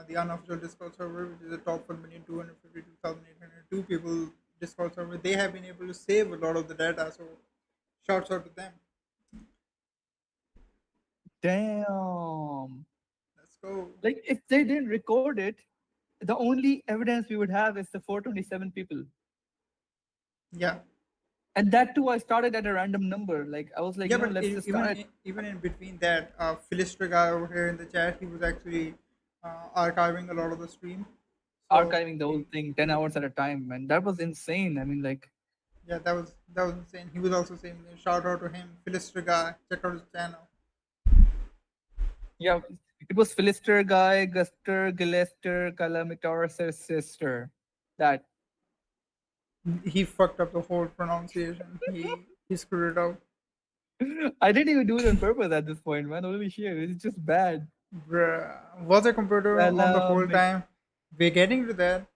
the unofficial Discord server, which is the top 1,252,802 people Discord server, they have been able to save a lot of the data. So, shouts out to them.
Damn.
Let's go.
Like, if they didn't record it, the only evidence we would have is the 427 people.
Yeah.
And that too, I started at a random number. Like, I was like,
Yeah,
you know,
but
let's just start.
even in between that, Philister guy over here in the chat, he was actually archiving a lot of the stream. So,
Archiving the whole thing 10 hours at a time, and that was insane. I mean, like,
Yeah, that was insane. He was also saying, shout out to him, Philister guy. Check out his channel.
yeah, it was Philister guy, Guster, Gillester, Calamitar's sister. That.
He fucked up the whole pronunciation. He screwed it up.
I didn't even do it on purpose at this point, man. Holy shit, it's just bad.
Bruh. Was a computer on the whole time? We're getting to that.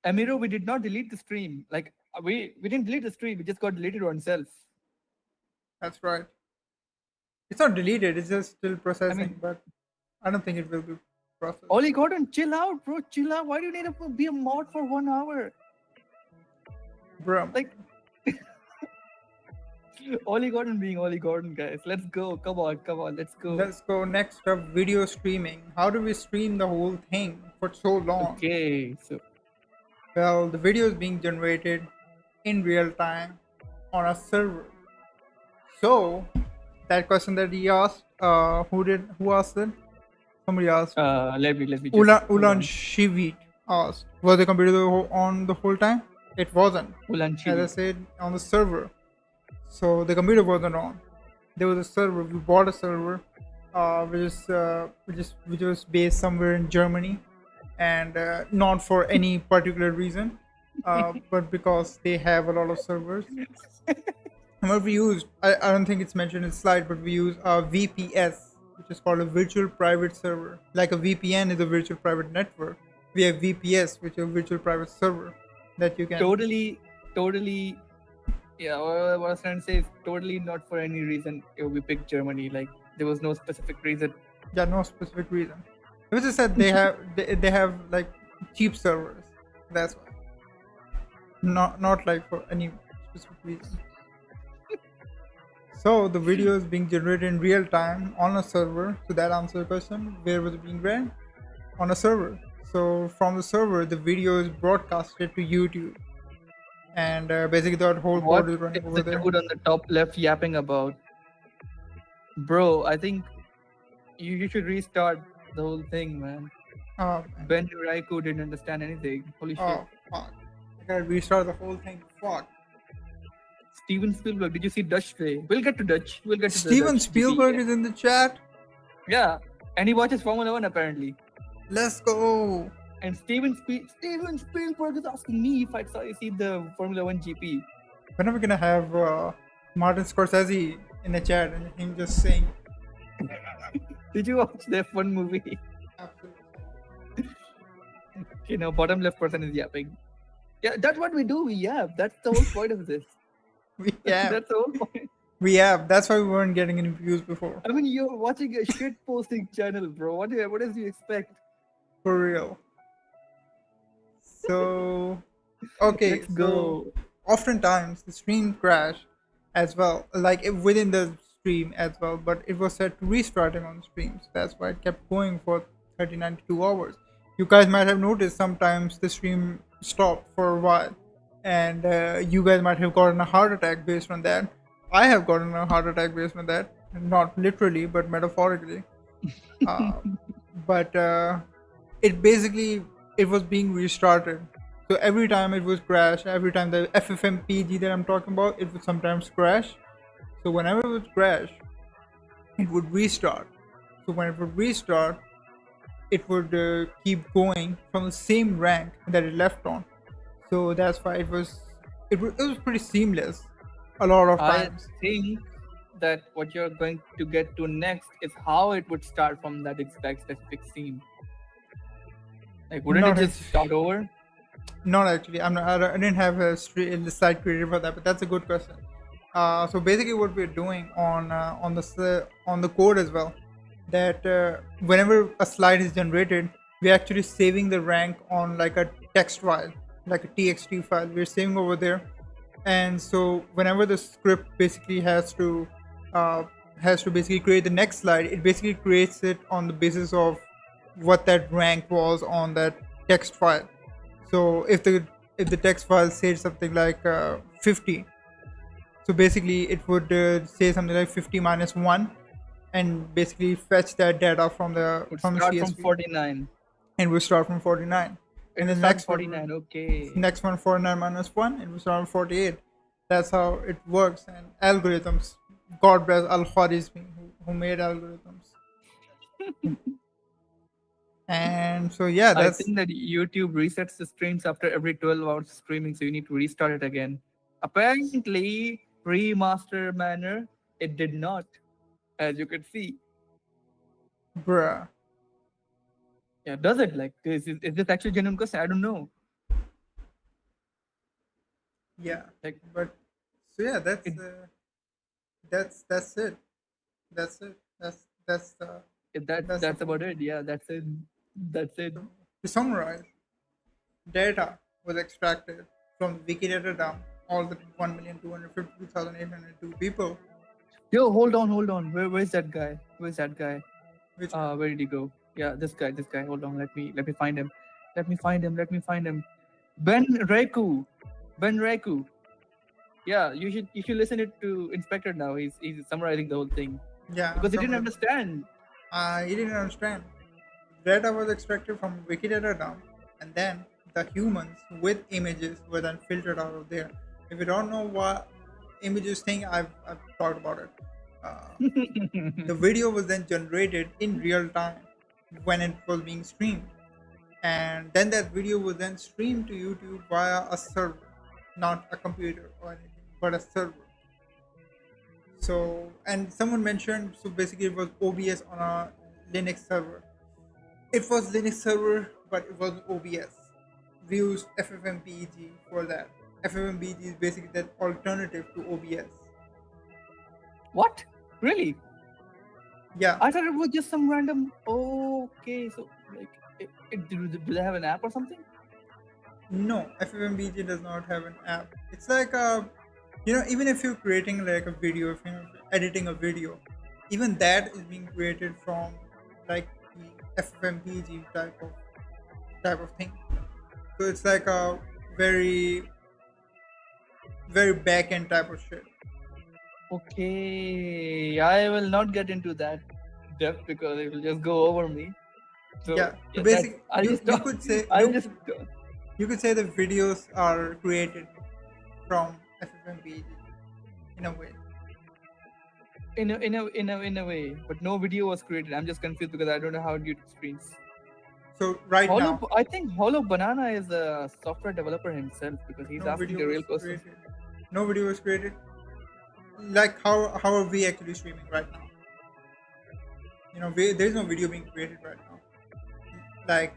Amiro, we did not delete the stream. Like, we didn't delete the stream. We just got deleted on self.
That's right. It's not deleted. It's just still processing,
mean-
but I don't think it will be processed.
Ollie Gordon, chill out, bro. Chill out. Why do you need to be a mod for 1 hour?
Bro,
Like, Ollie Gordon being Ollie Gordon, guys. Let's go. Come on. Let's go.
let's go next up. Video streaming. How do we stream the whole thing for so long?
Okay, so
Well, the video is being generated in real time on a server. So that question that he asked, who asked it? Somebody asked.
let me just
Ulan Shivit asked, was the computer on the whole time? It wasn't.
Ulan
As I said, on the server. So the computer wasn't on. There was a server. We bought a server, which was based somewhere in Germany, and not for any particular reason, but because they have a lot of servers. And what we used, I don't think it's mentioned in the slide, but we use a VPS, which is called a virtual private server. Like a VPN is a virtual private network. We have VPS, which is a virtual private server that you can.
totally. Yeah, what I was trying to say is totally not for any reason we picked Germany. Like, there was no specific reason.
Yeah, no specific reason. It was just that they have they have like cheap servers. That's why. Not like for any specific reason. So the video is being generated in real time on a server. So that answers the question. Where was it being read? On a server. So from the server, the video is broadcasted to YouTube, and basically that whole
What
board is running
is
over
the
there.
dude on the top left yapping about? Bro, I think you should restart the whole thing, man.
Oh,
Ben Raiku didn't understand anything. Holy shit.
oh fuck! I gotta restart the whole thing. Fuck.
Steven Spielberg, did you see Dutch today? We'll get to Dutch. We'll get to the
Steven
Dutch
Spielberg
GP.
is in the chat.
Yeah, and he watches Formula One apparently.
Let's go.
And Steven Spielberg is asking me if I see the Formula One GP.
When are we gonna have Martin Scorsese in the chat and him just saying,
Did you watch the F1 movie?
absolutely.
Bottom left person is yapping. Yeah, that's what we do. We yap. That's the whole point of this.
We have.
That's the whole point.
We have. That's why we weren't getting any views before.
I mean, you're watching a shit posting channel, bro. What else do you expect?
For real. So, okay.
Let's go.
Oftentimes the stream crashed as well, like within the stream as well, but it was set to restarting on the stream. So that's why it kept going for 92 hours. You guys might have noticed sometimes the stream stopped for a while, and you guys might have gotten a heart attack based on that. I have gotten a heart attack based on that, not literally but metaphorically. uh, but it was being restarted. So every time it would crash, every time the FFmpeg that I'm talking about, it would sometimes crash. So whenever it would crash, it would restart. So when it would restart, it would keep going from the same rank that it left on. So that's why it was pretty seamless a lot of
I
times.
think that what you're going to get to next is how it would start from that exact specific scene. Like, wouldn't
Not
it just start over?
Not actually. I didn't have a slide created for that, but that's a good question. So basically, what we're doing on the code as well, that whenever a slide is generated, we're actually saving the rank on like a text file, like a txt file. We're saving over there, and so whenever the script basically has to basically create the next slide, it basically creates it on the basis of what that rank was on that text file. So if the text file said something like 50, so basically it would say something like 50 minus 1, and basically fetch that data from the
Would
from the
start from
CSV,
49.
and we'll start from 49.
It
And
will
the
start
next
49. Okay.
next one 49 minus 1, and we'll start from 48. That's how it works. And algorithms, God bless Al-Khwarizmi who made algorithms. And so yeah,
I
that's
think that YouTube resets the streams after every 12 hours of streaming, so you need to restart it again. Apparently, remaster manner, it did not, as you can see.
bruh.
Yeah, does it? Like, is this actually genuine question? I don't know.
Yeah,
Like,
but so yeah, that's
It-
that's it. That's it. That's the
that's
the
about it. Yeah, that's it. That's it.
To summarize, data was extracted from the Wikidata dump. All the 1,252,802 people.
Yo, hold on. Where's that guy? Where's that guy?
Which
Where did he go? Yeah, this guy. Hold on, let me find him. Let me find him. Ben Reku. Yeah, you should listen it to Inspector now. He's summarizing the whole thing
yeah,
because he didn't
from-
understand.
he didn't understand. Data was extracted from Wikidata dump, and then the humans with images were then filtered out of there. If you don't know what images thing, I've talked about it. The video was then generated in real time when it was being streamed, and then that video was then streamed to YouTube via a server, not a computer or anything, but a server. So, and someone mentioned, so basically it was OBS on a Linux server. It was Linux server, but it was OBS. We used FFmpeg for that. FFmpeg is basically that alternative to OBS.
What? Really?
Yeah,
I thought it was just some random. Okay, so like, do they have an app or something?
no, FFmpeg does not have an app. It's like even if you're creating like a video, if you're editing a video, even that is being created from like the FFmpeg type of thing. So it's like a very back end type of shit.
Okay, I will not get into that depth because it will just go over me. So
Yeah, so
that's-
basically,
I'll
you
just don't-
could say
I'll just
you could say the videos are created from FFmpeg in a way.
in a way, but no video was created. I'm just confused because I don't know how it gets screens.
So right now,
I think Hollow Banana is a software developer himself because he's
no
asking
video
the
was
real question.
created. No video was created. Like how are we actually streaming right now? There's no video being created right now. Like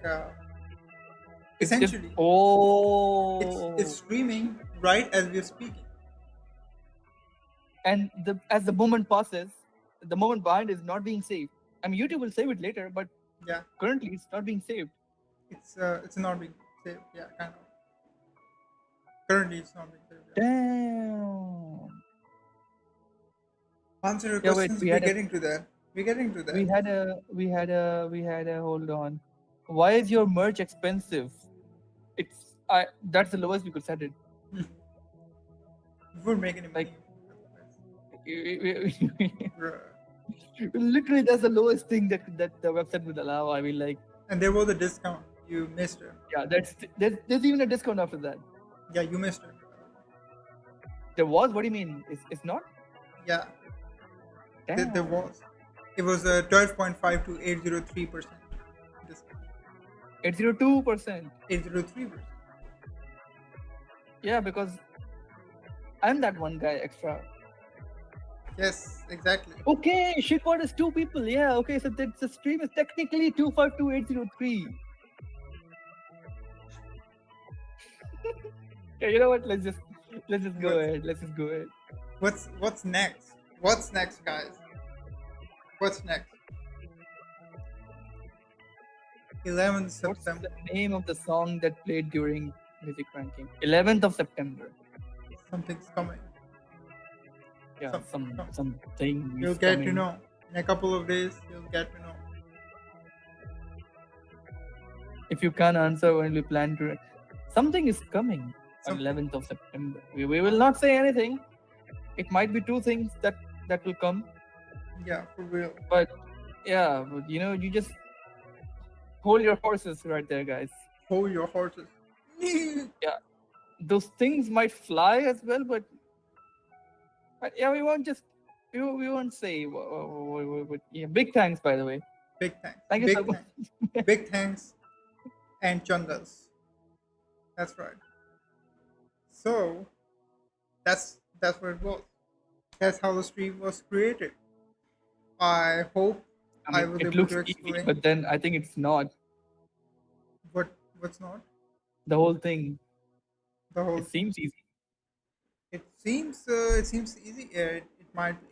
It's just
essentially, it's
oh,
streaming right as we're speaking.
and as the moment passes, the moment behind is not being saved. I mean, YouTube will save it later, but
Yeah,
currently it's not being saved.
it's not being saved. Yeah, kind of. Currently, it's not being saved. Yeah.
Damn.
Answer your
Yeah, wait,
questions. We're getting to that. We're getting to that.
we had a hold on. Why is your merch expensive? That's the lowest we could set it.
We won't make any money. Bruh.
Literally, that's the lowest thing that the website would allow. I mean, like,
And there was a discount. You missed it.
yeah, there's even a discount after that.
Yeah, you missed it.
There was. What do you mean? It's not.
Yeah,
Damn.
there was. It was 12.5 to 803% discount.
802%.
803%.
Yeah, because I'm that one guy extra.
Yes, exactly.
Okay, shitpot is 2 people. Yeah, okay, so the stream is technically 252,803. Yeah, you know what? Let's just go ahead. Let's just go ahead.
What's next? What's next, guys? What's next? 11th
What's
September.
the name of the song that played during music ranking? 11th of September.
Something's coming.
Yeah, something.
You'll get to know. In a couple of days, you'll get to know.
If you can't answer when we plan to, something is coming on
Something.
11th of September. We will not say anything. It might be 2 things that will come.
Yeah, for real.
But yeah, but you just hold your horses right there, guys.
Hold your horses.
Yeah, those things might fly as well, but yeah, we won't say. Yeah, big thanks, by the way.
Big thanks.
Thank you
Big
so much.
thanks. Big thanks. And Chundas. That's right. So that's what it was. That's how the stream was created. I hope I was
it
able
looks
to
easy,
explain
but then I think it's not.
what's not.
The whole thing.
The whole
It seems easy.
It seems easy. Yeah,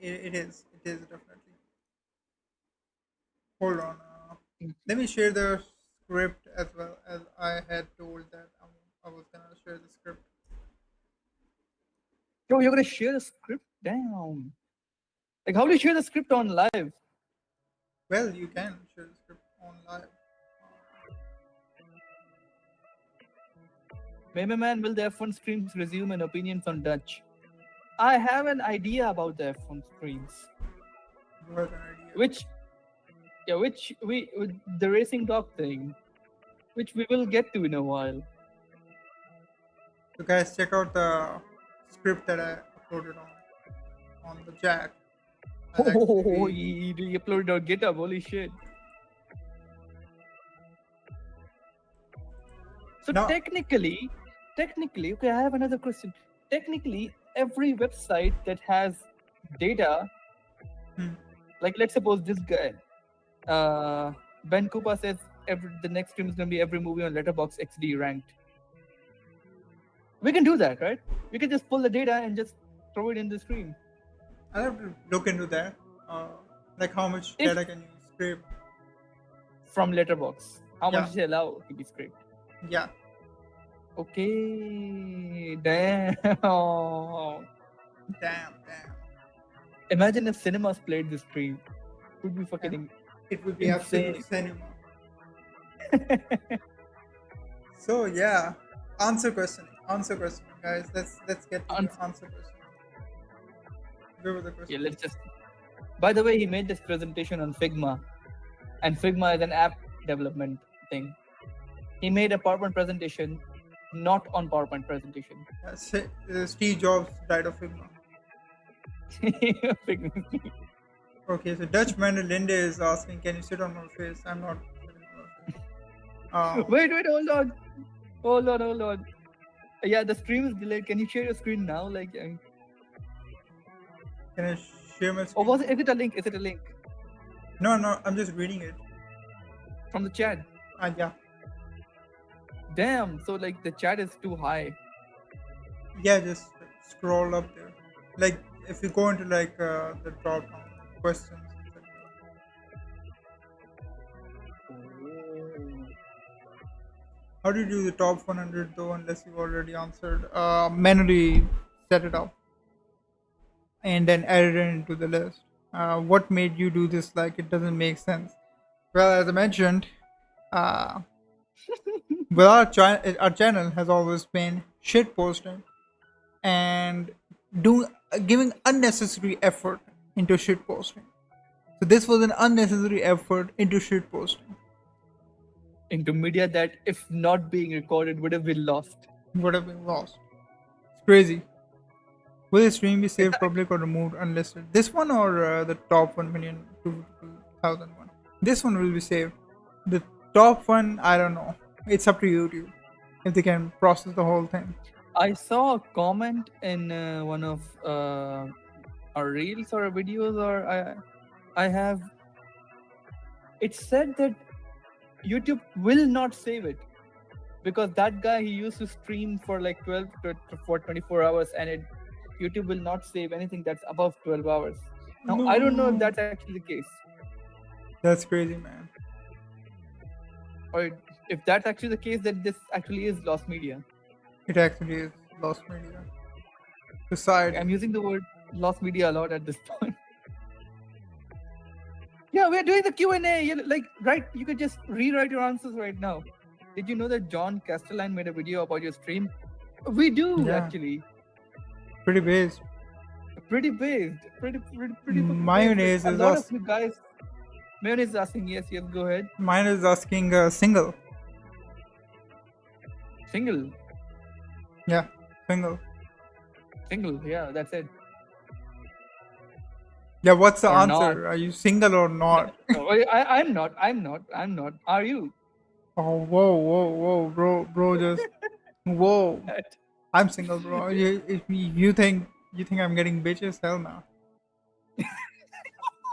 it is definitely. Hold on. Let me share the script as well, as I had told that I was gonna share the script.
Yo, you're gonna share the script? Damn. Like, how do you share the script on live?
Well, you can share the script on live.
Meme Man, will the F1 streams resume and opinions on Dutch? I have an idea about the F1 streams.
You have an idea.
With the racing dog thing, which we will get to in a while.
So guys, check out the script that I uploaded on the Jack.
Oh, he uploaded on GitHub. Holy shit! So
No.
technically, okay, I have another question. Technically, every website that has data, like let's suppose this guy, Ben Koopa says the next stream is gonna be every movie on Letterboxd XD ranked. We can do that, right? We can just pull the data and just throw it in the stream.
I'll have to look into that. Like how much data can you scrape
from Letterboxd? How much
Yeah.
is it allowed to be scraped?
Yeah.
Okay, damn.
Damn.
Imagine if cinemas played this stream. It would be fucking
It would be
insane.
absolute cinema. So yeah, answer question, guys. Let's get to the answer question. Where was the question?
Yeah, let's just. By the way, he made this presentation on Figma, and Figma is an app development thing. He made a PowerPoint presentation, not on PowerPoint presentation.
Steve Jobs died of Figma.
Figma.
Okay, so Dutch Linde is asking, can you sit on my face? I'm not sitting on my face.
Wait, hold on. Yeah, the stream is delayed. Can you share your screen now? Like,
Can I share my
or
screen?
was it? Is it a link? Is it a link
No, I'm just reading it.
from the chat?
Yeah.
Damn. So like the chat is too high.
Yeah, just scroll up there. Like if you go into like the drop down questions, etc. How do you do the top 100 though? Unless you've already answered. Manually set it up and then added it into the list. What made you do this? Like it doesn't make sense. Well, as I mentioned, well, our channel has always been shit posting and giving unnecessary effort into shit posting. So this was an unnecessary effort into shit posting.
Into media that, if not being recorded, would have been lost.
Would have been lost. It's crazy. Will the stream be saved public or removed unlisted? This one or the top 1,252,001? This one will be saved. The top one, I don't know. It's up to YouTube if they can process the whole thing.
I saw a comment in one of our reels or videos, or I have. It said that YouTube will not save it because that guy, he used to stream for like 12 for 24 hours, and YouTube will not save anything that's above 12 hours. Now I don't know if that's actually the case,
That's crazy, man.
or if that's actually the case, then this actually is lost media.
It actually is lost media. Society.
I'm using the word lost media a lot at this point. Yeah, we're doing the Q&A. Like, right, you could just rewrite your answers right now. Did you know that John Castelline made a video about your stream? We do,
Yeah.
actually.
Pretty based.
Pretty based. Pretty fucking
Mayonnaise
based.
is
A lot
us.
of you guys. Mayonnaise is asking, yes, go ahead.
Mine is asking single.
Single.
Yeah, single.
Single, yeah, that's it.
Yeah, what's the
Or
answer? Are you single or not?
No, I'm not. Are you?
Oh, whoa, bro, just whoa. I'm single, bro. If you think I'm getting bitches, hell no.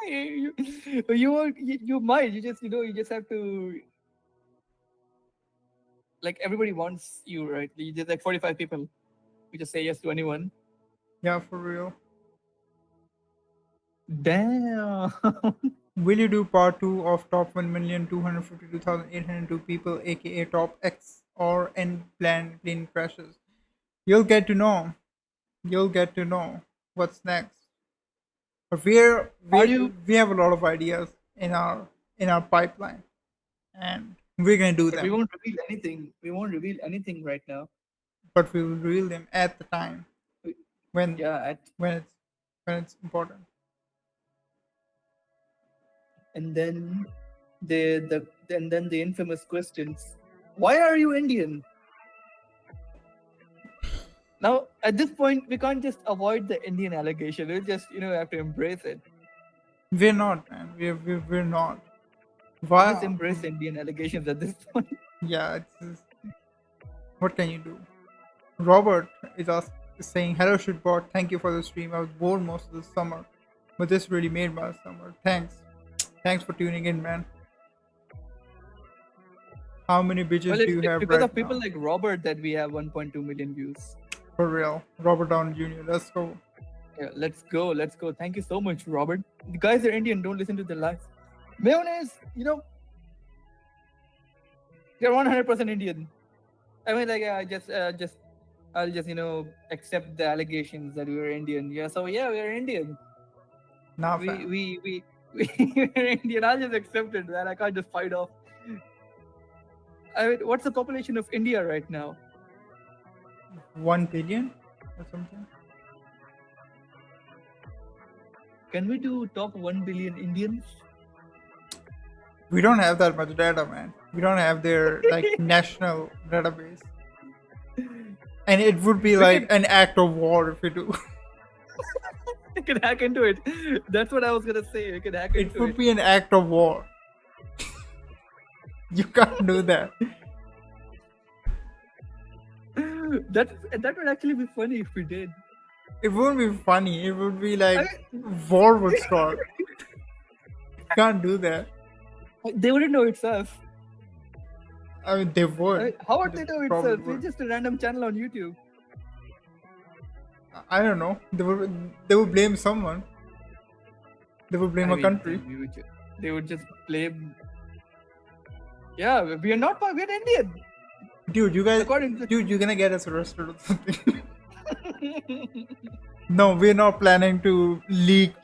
You might. You just have to. Like, everybody wants you, right? You just like 45 people. You just say yes to anyone.
Yeah, for real.
Damn.
Will you do part 2 of top 1,252,802 people, aka top X or N plane crashes? You'll get to know. What's next. But we have a lot of ideas in our pipeline, and we're gonna do them.
We won't reveal anything. We won't reveal anything right now.
But we will reveal them at the time when it's important.
And then the infamous questions. Why are you Indian? Now, at this point, we can't just avoid the Indian allegation. We just, have to embrace it.
We're not, man. We're not. Why?
Just embrace Indian allegations at this point.
Yeah, what can you do? Robert is saying, "Hello, Shitbot. Thank you for the stream. I was bored most of the summer, but this really made my summer. Thanks for tuning in, man." How many bitches do you have
because
right
of people
now?
like Robert that we have 1.2 million views.
For real, Robert Downey Jr. Let's go.
Yeah, let's go. Thank you so much, Robert. The guys are Indian. Don't listen to their lies. Mayonnaise, you're 100% Indian. I mean, like, I'll just accept the allegations that we are Indian. Yeah, so yeah, we are Indian.
Nah,
we we're Indian. I'll just accept it, man. I can't just fight off. I mean, what's the population of India right now?
1 billion or something.
Can we do top 1 billion Indians?
We don't have that much data, man. We don't have their national database, and it would be like an act of war if we do.
You can hack into it. That's what I was gonna say. You can hack into it.
It would be an act of war. You can't do that.
That would actually be funny if we did.
It wouldn't be funny. It would be
I
like war would start. You can't do that.
mean, they wouldn't know it's us.
I mean, they would.
I mean, how would they know it's
probably
us? We're
would.
just a random channel on YouTube.
I don't know. They would blame someone. They would blame
I
a
mean,
country.
they would just blame. Yeah, we are not. We're Indian.
Dude, you guys.
According to
Dude, you're gonna get us arrested or something. No, we're not planning to leak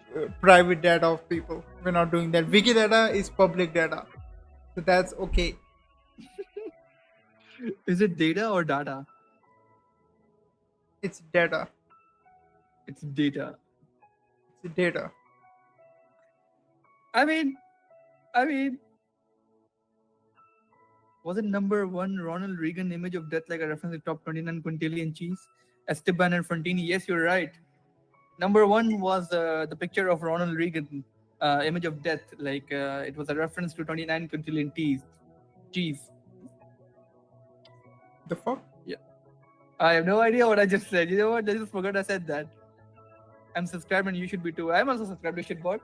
private data of people. We're not doing that. Wikidata is public data, so that's okay.
is it data or data?
It's data.
It's data.
It's data.
I mean, was it number one Ronald Reagan image of death like a reference to top 29 quintillion cheese? Esteban and Frontini. Yes, you're right. Number one was the picture of Ronald Reagan, image of death. Like it was a reference to 29 quintillion cheese.
The fuck?
Yeah. I have no idea what I just said. You know what? I just forgot I said that. I'm subscribed and you should be too. I'm also subscribed to Shitbot.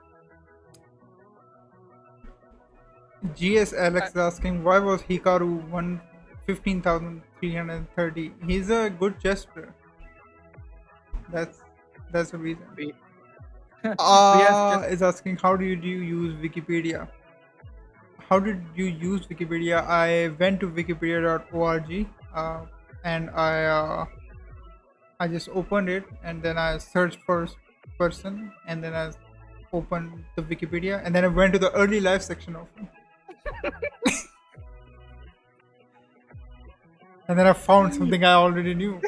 GS Alex is asking why was Hikaru 15,330? He's a good jester. That's the reason.
We have
Is asking how do you use Wikipedia? How did you use Wikipedia? I went to wikipedia.org and I just opened it and then I searched for person and then I opened the Wikipedia and then I went to the early life section of it. And then I found something I already knew.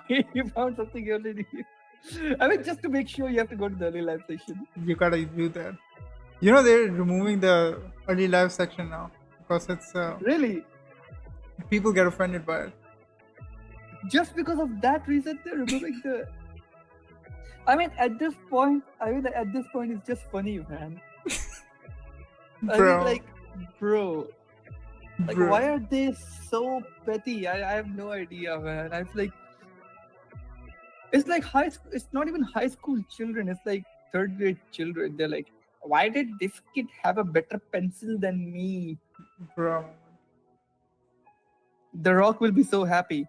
you found something you already knew. I mean, just to make sure you have to go to the early life section.
You gotta do that. You know they're removing the early life section now because it's
Really?
people get offended by it.
Just because of that reason, they're removing the. I mean, at this point, it's just funny, man.
Bro.
I mean, bro,
Bro.
why are they so petty? I have no idea, man. I feel like it's like high school. It's not even high school children. It's like third grade children. They're like, why did this kid have a better pencil than me?
Bro.
The Rock will be so happy.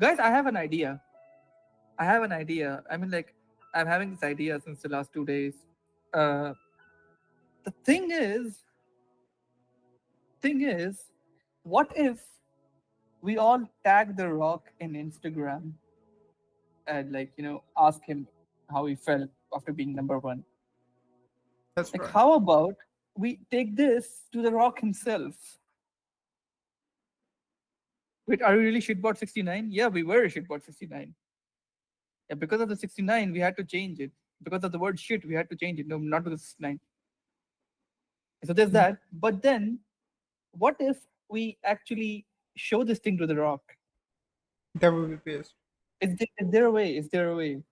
Guys, I have an idea. I mean, I'm having this idea since the last 2 days. The thing is, what if we all tag The Rock in Instagram and ask him how he felt after being number one?
That's right.
How about we take this to The Rock himself? Wait, are we really Shitbot 69? Yeah, we were Shitbot 69. Yeah, because of the 69, we had to change it. Because of the word shit, we had to change it. No, not because of 69. So there's that. But then, what if we actually show this thing to The Rock?
That would be pissed.
Is there a way? Is there a way?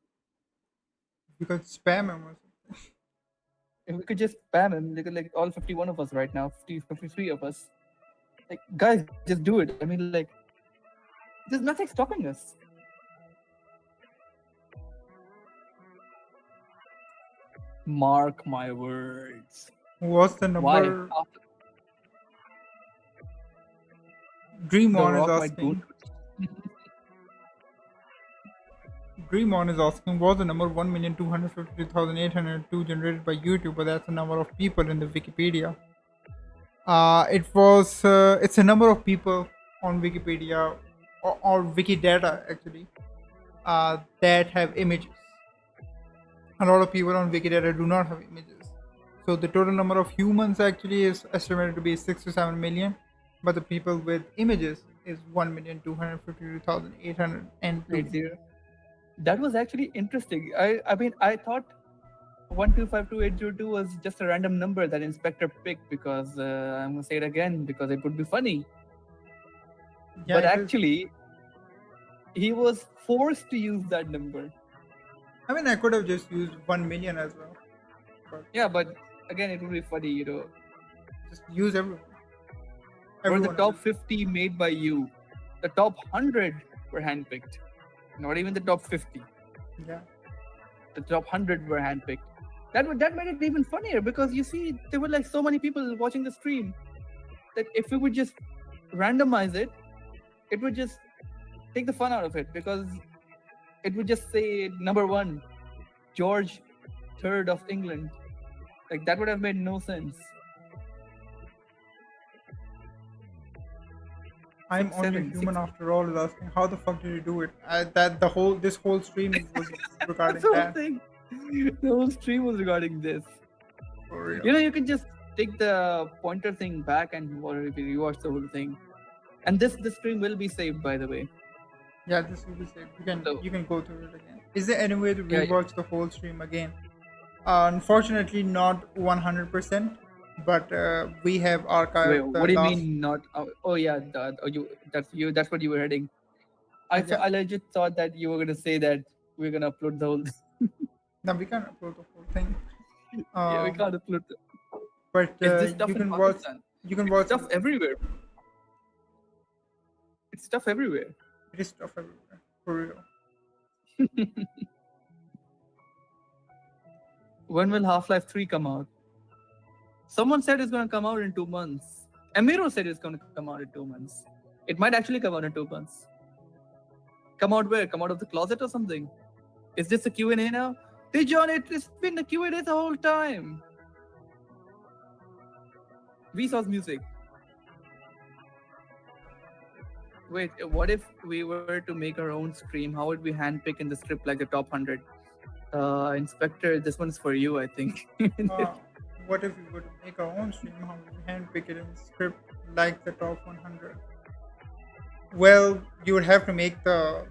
You could spam him or something.
If we could just spam him, like all 51 of us right now, 53 of us. Like, guys, just do it. I mean, there's nothing stopping us. Mark my words.
What's the number? Dream On is asking. Dream On is asking, was the number 1,253,802 generated by YouTube, but that's the number of people in the Wikipedia. It's a number of people on Wikipedia or Wikidata actually that have images. A lot of people on Wikidata do not have images. So the total number of humans actually is estimated to be 6 to 7 million, but the people with images is 1,252,802.
That was actually interesting. I mean, I thought 1252802 was just a random number that Inspector picked because I'm gonna say it again because it would be funny.
Yeah,
but actually, he was forced to use that number.
I mean, I could have just used 1 million as well.
Yeah, but again, it would be funny,
Just use everyone.
Or the
Everyone
top
will.
50 made by you. The top 100 were handpicked. Not even the top 50.
Yeah.
The top 100 were handpicked. That made it even funnier because you see there were like so many people watching the stream that if we would just randomize it, it would just take the fun out of it because it would just say number 1, George III of England. Like that would have made no sense.
I'm
Six,
only
seven,
human
six.
after all. Is asking how the fuck did you do it? This whole stream was regarding
That's the whole
that.
thing. The whole stream was regarding this.
For real.
You know, you can just take the pointer thing back and rewatch the whole thing. And this stream will be saved, by the way.
Yeah, this will be safe.
So-
You can go through it again. Is there any way to
Yeah, yeah.
rewatch the whole stream again? Unfortunately, not 100%, but we have archived.
Wait,
the
what do you
last-
mean not? Oh yeah, that's what you were heading.
Yeah.
I legit thought that you were gonna say that we're gonna upload the whole.
No, we can't upload the whole thing.
Yeah, we can't upload.
But
Is this stuff
you
in
can watch.
Pakistan?
You can
It's
watch.
stuff everywhere. It's stuff everywhere.
It is stuff everywhere. For real.
When will Half-Life 3 come out? Someone said it's gonna come out in 2 months. Amiro said it's gonna come out in 2 months. It might actually come out in 2 months. Come out where? Come out of the closet or something? Is this a Q&A now? Hey John, it's been a Q&A the whole time. Vsauce music. Wait, what if we were to make our own stream? How would we handpick in the script like the top 100? Inspector, this one's for you, I think.
What if we were to make our own stream? How would we handpick it in the script like the top 100? Well, you would have to make the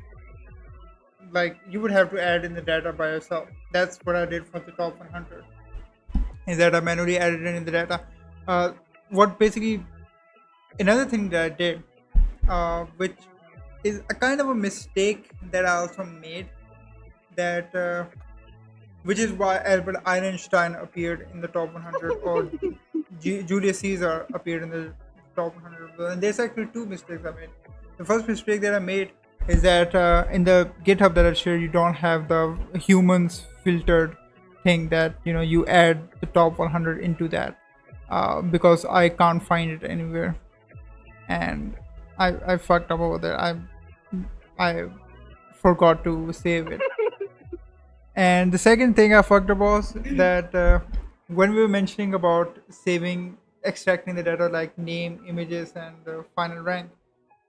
you would have to add in the data by yourself. That's what I did for the top 100. Is that I manually added it in the data. What basically another thing that I did, which is a kind of a mistake that I also made, that which is why Albert Einstein appeared in the top 100 or Julius Caesar appeared in the top 100. And there's actually two mistakes I made. The first mistake that I made is that in the GitHub that I shared, you don't have the humans filtered thing that you add the top 100 into that, because I can't find it anywhere, and I fucked up over there. I forgot to save it. And the second thing I fucked up was that when we were mentioning about extracting the data like name, images, and final rank,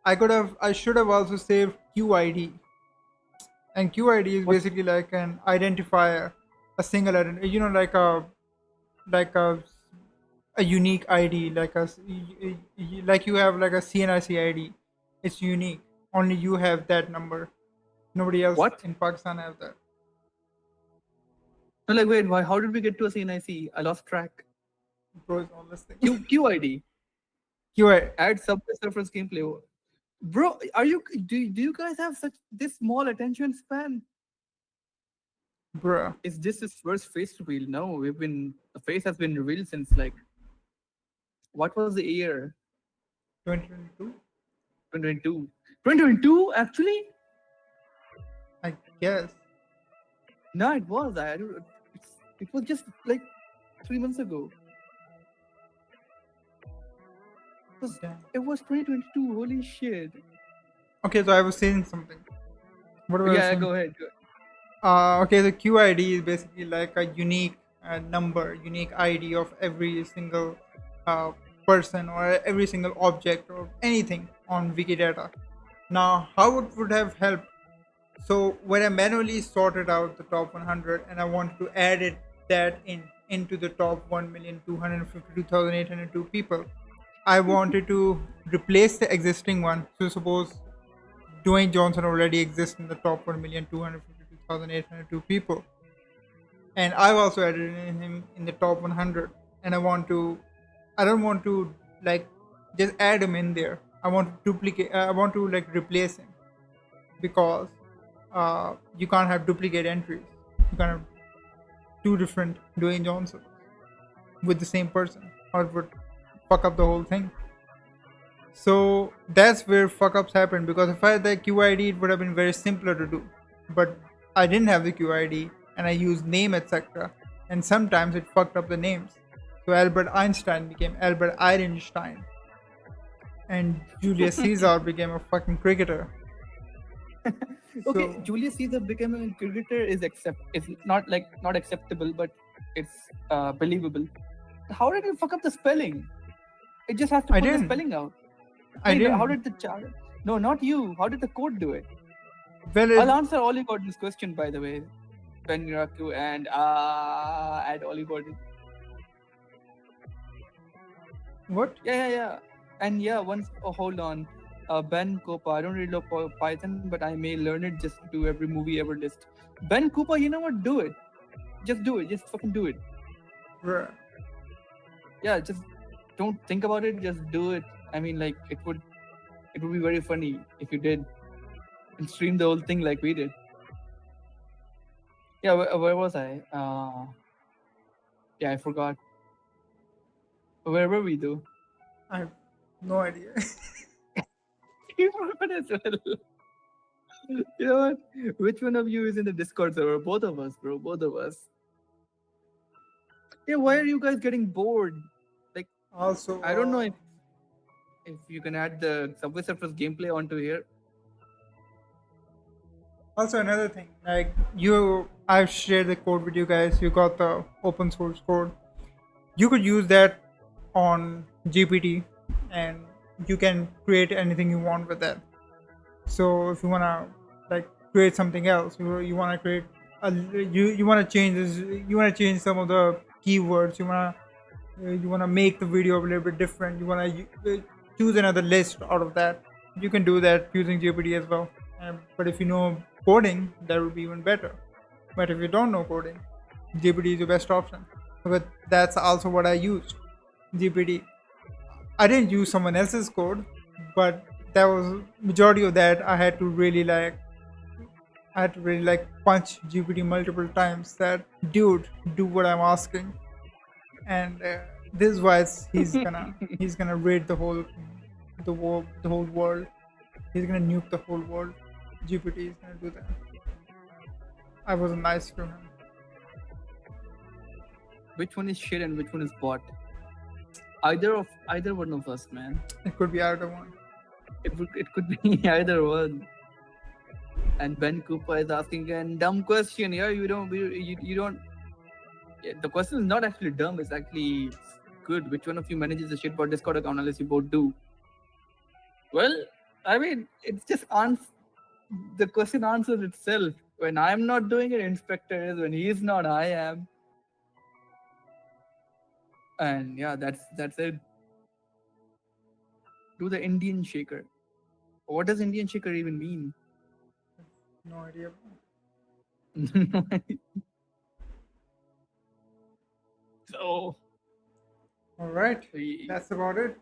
I should have also saved QID. And QID is basically like an identifier, a single identifier, like a unique ID, like you have like a CNIC ID. It's unique. Only you have that number. Nobody else
What?
in Pakistan have that.
No, like, wait, why? How did we get to a CNIC? I lost track.
Bro, it's all this thing.
QID.
QID.
Add Subway Surfers gameplay. Bro, do you guys have this small attention span?
Bruh.
Is this his first face reveal? No, the face has been revealed since like, what was the year?
2022?
2022. 2022 actually?
I guess.
No, it was. It was just like 3 months ago.
Damn.
It was 2022. Holy shit.
Okay, so I was saying something. What was I
Yeah,
saying?
go ahead.
Okay, the QID is basically like a unique number, unique ID of every single person or every single object or anything on Wikidata. Now, how it would have helped? So when I manually sorted out the top 100 and I wanted to add that into the top 1,252,802 people, I wanted to replace the existing one. So suppose Dwayne Johnson already exists in the top 1,252,802 people, and I've also added him in the top 100. And I don't want to like just add him in there. I want to duplicate. I want to like replace him, because you can't have duplicate entries. You can't have two different Dwayne Johnson with the same person, or it would fuck up the whole thing. So that's where fuck ups happen, because if I had the QID, it would have been very simpler to do. But I didn't have the QID and I used name, etc. And sometimes it fucked up the names. So Albert Einstein became Albert Einstein, and Julius Caesar became a fucking cricketer.
Okay,
So
Julius Caesar becoming a cricketer is not like not acceptable, but it's believable. How did you fuck up the spelling? It just has to
I
put the
didn't.
spelling out.
I
Wait, how
didn't.
did the chart? No, not you. How did the code do it?
Well,
I'll answer Ollie Gordon's question, by the way. Ben Raku and at Ollie Gordon.
what?
Yeah. And yeah, once hold on. Ben Copa. I don't really know Python, but I may learn it just to do every movie ever list. Ben Cooper, you know what? Do it. Just do it. Just fucking do it.
Bruh.
Yeah, just don't think about it. Just do it. I mean, like it would be very funny if you did and stream the whole thing like we did. Yeah, where was I? Yeah, I forgot. Where were we though?
I have no idea.
You forgot as well. You know what? Which one of you is in the Discord server? Both of us, bro. Both of us. Yeah, why are you guys getting bored? Like,
Also,
I don't know if you can add the Subway Surfers gameplay onto here.
also another thing, like I've shared the code with you guys. You got the open source code. You could use that on GPT, and you can create anything you want with that. So if you wanna like create something else, you wanna create you wanna change this, you wanna change some of the keywords, you wanna make the video a little bit different, you wanna choose another list out of that. You can do that using GPT as well. But if you know coding, that would be even better. But if you don't know coding, GPT is the best option. But that's also what I used. GPT. I didn't use someone else's code, but that was majority of that. I had to really like punch GPT multiple times. That dude, do what I'm asking, and this is why he's gonna raid the whole world. He's gonna nuke the whole world. GPT is gonna do that. I wasn't nice to him.
Which one is shit and which one is bot? Either one of us, man.
It could be either one.
It could be either one. And Ben Cooper is asking a dumb question. Yeah, you don't. Yeah, the question is not actually dumb. It's actually good. Which one of you manages a shitbot Discord account unless you both do? Well, I mean, it's just the question answers itself. When I'm not doing it, Inspector is. When he's not, I am. And yeah, that's it. Do the Indian shaker. What does Indian shaker even mean?
No idea.
So,
All right,
we-
that's about it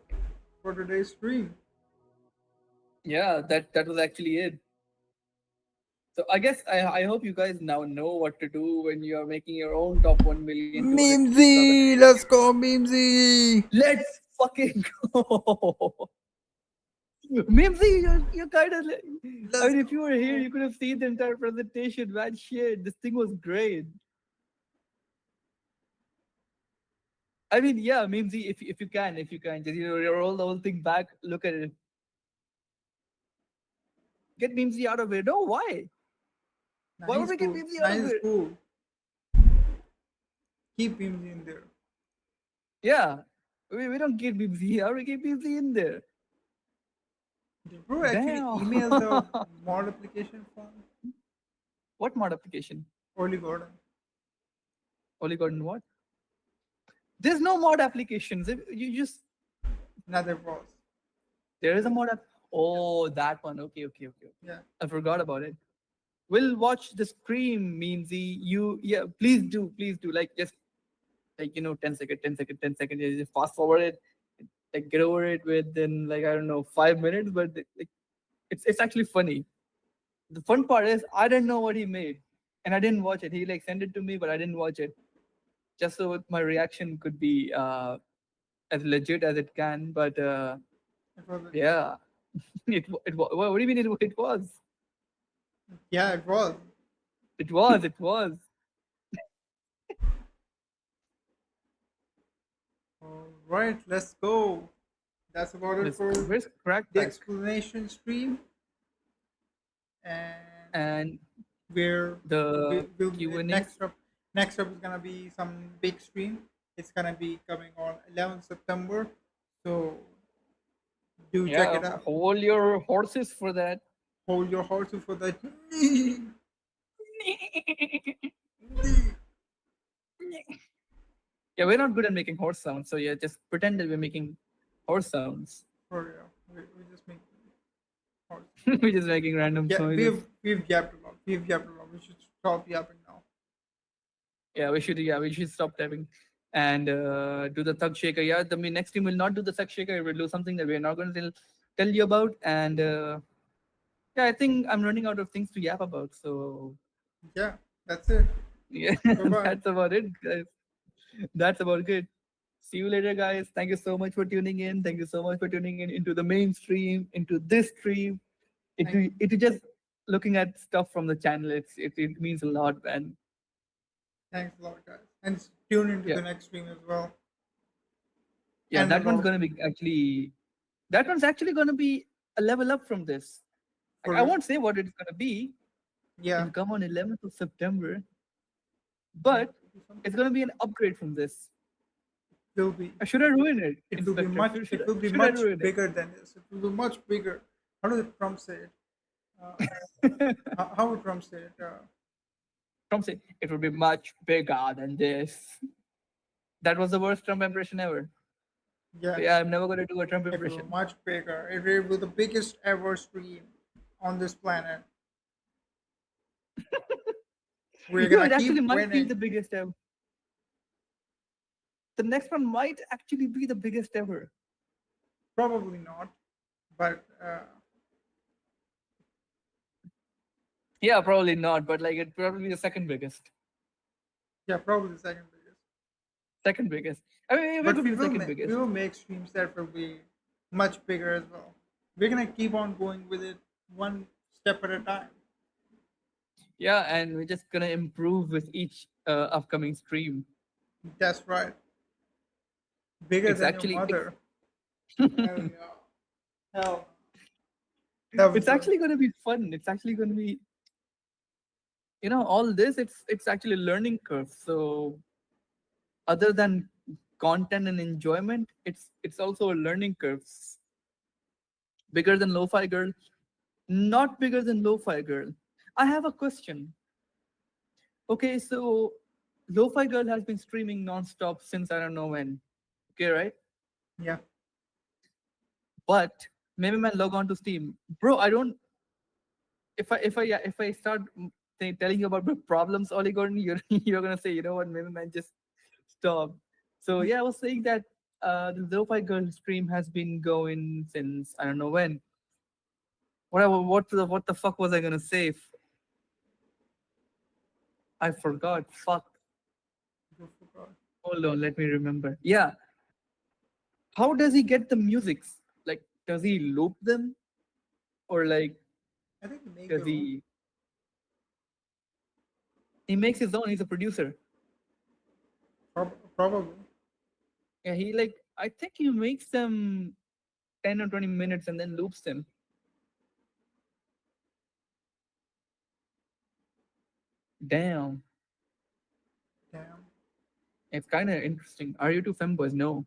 for today's stream.
yeah, that was actually it. So I guess I hope you guys now know what to do when you are making your own top 1,000,000.
Mimsy, let's go, Mimsy.
Let's fucking go. Mimsy, you're kind of. I mean, if you were here, you could have seen the entire presentation. Man, shit, this thing was great. I mean, yeah, Mimsy, if you can, just roll the whole thing back, look at it. Get Mimsy out of it. No, why? Why would we get Mimsy out of
Nice
it?
cool. Keep Mimsy in there.
Yeah, we don't get Mimsy out. We get Mimsy in there.
Did bro actually
Damn.
email the mod application form?
What mod application?
Oli Gordon.
Ollie Gordon, what? There's no mod applications. You just
Another boss.
there is a mod app. Oh, that one. Okay.
Yeah.
I forgot about it. We'll watch the stream, Meansy. Yeah, please do. Like just like 10 seconds. Just fast forward it, like get over it within like I don't know 5 minutes. But like it's actually funny. The fun part is I didn't know what he made, and I didn't watch it. He like sent it to me, but I didn't watch it, just so my reaction could be as legit as it can. But
It was.
Yeah. What do you mean it was?
Yeah, it was.
It was. It was.
All right, let's go. That's about it
Let's
for
go. Where's
the
Crackback?
explanation stream, and
And
we're
the
we'll
Q&A.
next up is gonna be some big stream. It's gonna be coming on 11th September, so do check
Yeah,
it out.
hold your horses for that.
Hold your horses for that.
Yeah, we're not good at making horse sounds, so yeah, just pretend that we're making horse sounds.
For real, we just make horse.
We're just making random
Yeah,
noises.
we've yapped a lot. We've yapped a lot. We should stop yapping now.
Yeah, we should stop tapping and do the thug shaker. Yeah, the next team will not do the thug shaker. We'll do something that we're not going to tell you about. And yeah, I think I'm running out of things to yap about. So
Yeah, that's it.
yeah,
Bye-bye.
that's about it, guys. That's about it. See you later, guys. Thank you so much for tuning in. Thank you so much for tuning in into the mainstream, into this stream, into just looking at stuff from the channel. It means a lot, man.
Thanks a lot, guys. And tune into
Yeah.
the next stream as well.
Yeah,
And
that
a
one's
lot.
gonna be actually that one's actually gonna be a level up from this.
For
I won't say what it's gonna be.
Yeah.
It'll come on 11th of September, but it's gonna be an upgrade from this.
Will be.
Should I ruin it?
It will be
Inspector?
much.
Should
It will be
should I
much
ruin it?
bigger than this. It will be much bigger. How does Trump say it? How would Trump say it?
Trump said it would be much bigger than this. That was the worst Trump impression ever.
Yeah.
Yeah, I'm never gonna do a Trump
It will be
impression.
much bigger. It will be the biggest ever stream on this planet. We're
You know,
gonna
it actually
keep
might be
winning.
the biggest ever. The next one might actually be the biggest ever.
Probably not, but
Yeah, probably not, but like it's probably the second biggest.
yeah, probably the second biggest.
Second biggest. I mean, it
But
could
we
be the
will,
second biggest.
we will make streams that will be much bigger as well. We're gonna keep on going with it one step at a time.
Yeah, and we're just gonna improve with each upcoming stream.
That's right. Bigger
It's
than
actually
your mother. Hell yeah. Hell. That was
it's
good.
actually gonna be fun. It's actually gonna be, you know, all this. It's actually a learning curve. So other than content and enjoyment, it's also a learning curve. Bigger than Lo-Fi Girl, not bigger than Lo-Fi Girl. I have a question. Okay, so Lo-Fi Girl has been streaming non-stop since I don't know when. Okay, right?
Yeah.
But maybe man log on to Steam, bro. I don't. If I start telling you about my problems, Oligon, you're gonna say, you know what, maybe man, just stop. So yeah, I was saying that the Lo-Fi Girl stream has been going since I don't know when. What the fuck was I gonna say? I forgot. Fuck.
You forgot.
Hold on, let me remember. Yeah. How does he get the musics? Like, does he loop them, or like
I think you make
does
your own.
he makes his own? He's a producer.
Probably.
Yeah, he like I think he makes them 10 or 20 minutes and then loops them. Damn,
Damn.
it's kind of interesting. Are you two femboys? No.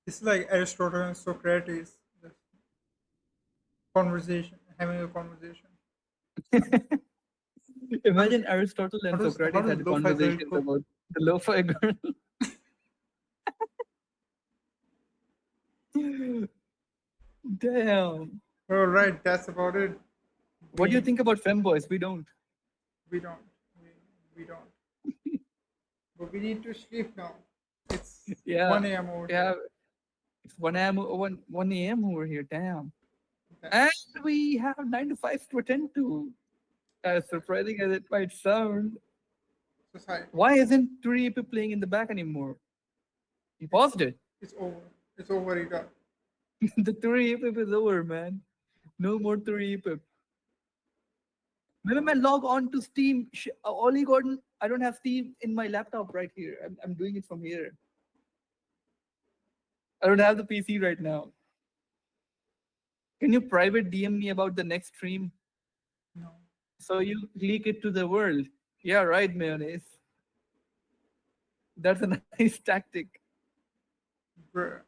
It's like Aristotle and Socrates. This conversation, having a conversation.
Imagine Aristotle and
how does
Socrates had
lo-fi girl
conversations
cook?
about the lo-fi girl. Damn.
All right, that's about it.
What do you
We-
think about femboys? We don't.
We don't. We don't. But we need to sleep now. It's
Yeah.
1 a.m. over
Yeah.
here.
It's 1 a.m. over here. Damn.
Okay.
And we have 9 to 5 to attend to. As surprising as it might sound.
Society.
Why isn't 3AP playing in the back anymore? You paused it.
It's over. It's over. You got.
The Turi Hip is over, man. No more Turi Hip. When I log on to Steam, Ollie Gordon, I don't have Steam in my laptop right here. I'm doing it from here. I don't have the PC right now. Can you private DM me about the next stream
No.
so you leak it to the world? Yeah, right, mayonnaise. That's a nice tactic.
Bruh.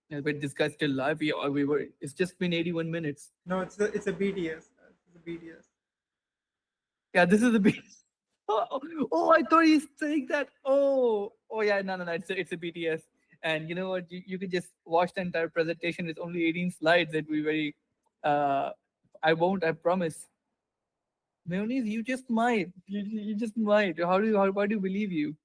Yeah, but this guy's still live. We were. It's just been 81 minutes.
No, it's a BTS. It's a BTS.
Yeah, this is the big. Oh, I thought he's saying that. Oh yeah, no. It's a BTS, and you know what? You could just watch the entire presentation. It's only 18 slides. It'd be very. Uh, I won't. I promise. Mayonnaise, you just might. You just might. Why do you believe you?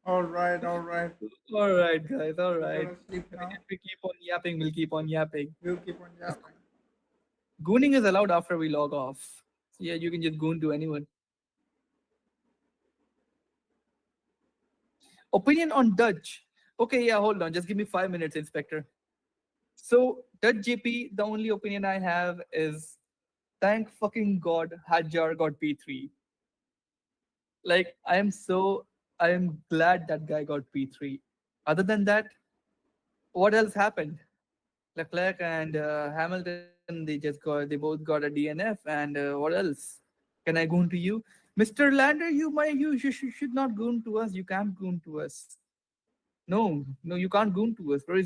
All right, all right.
All right, guys. All
We're
right.
gonna sleep now.
If we keep on yapping, we'll keep on yapping.
We'll keep on yapping.
Gooning is allowed after we log off. So yeah, you can just goon to anyone. Opinion on Dutch. Okay, yeah, hold on. Just give me 5 minutes, Inspector. So, Dutch JP, the only opinion I have is thank fucking God Hajar got P3. Like, I am glad that guy got P3. Other than that, what else happened? Leclerc and Hamilton, they both got a DNF. And what else? Can I goon to you? Mr. Lander, you should not goon to us. You can't goon to us. No, you can't goon to us, bro.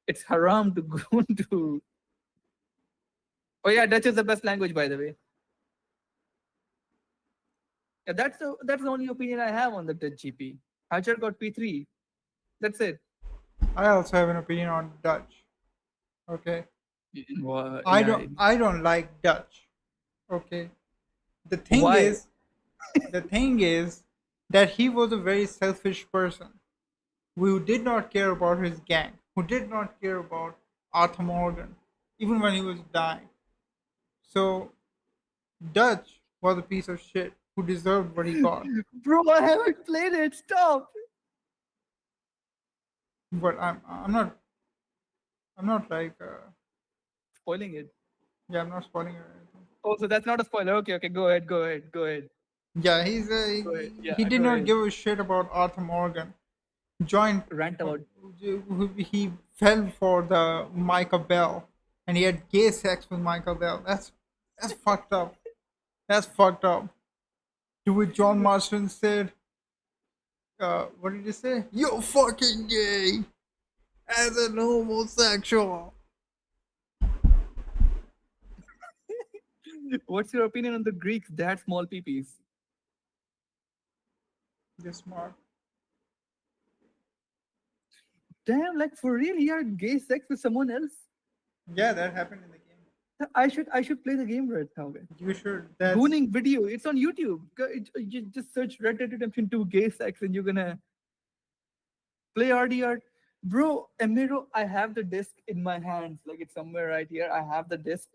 It's haram to goon to. Oh yeah, Dutch is the best language, by the way. Yeah, that's the only opinion I have on the Dutch GP. Hajar got P3. That's it.
I also have an opinion on Dutch. Okay.
Well,
I don't like Dutch. Okay. The thing
Why?
is the thing is that he was a very selfish person who did not care about his gang, who did not care about Arthur Morgan, even when he was dying. So Dutch was a piece of shit who deserved what he got.
Bro, I haven't played it. Stop.
But I'm not like
Spoiling it.
yeah, I'm not spoiling it or anything.
Oh, so that's not a spoiler. Okay, go ahead.
Yeah,
Go ahead. Yeah,
he did
go
not
ahead.
give a shit about Arthur Morgan. Joined
Rant about.
he fell for the Michael Bell and he had gay sex with Michael Bell. That's fucked up. That's fucked up. To which John Marston said, what did he say? You're fucking gay as an homosexual.
What's your opinion on the Greeks? They had small peepees.
You're smart.
Damn, like for real, he had gay sex with someone else.
Yeah, that happened in the game.
I should play the game right now. Guys.
You should. That's
Gooning video. It's on YouTube. You just search Red Dead Redemption 2 gay sex and you're gonna play RDR. Bro, Emiro, I have the disc in my hands. Like it's somewhere right here. I have the disc.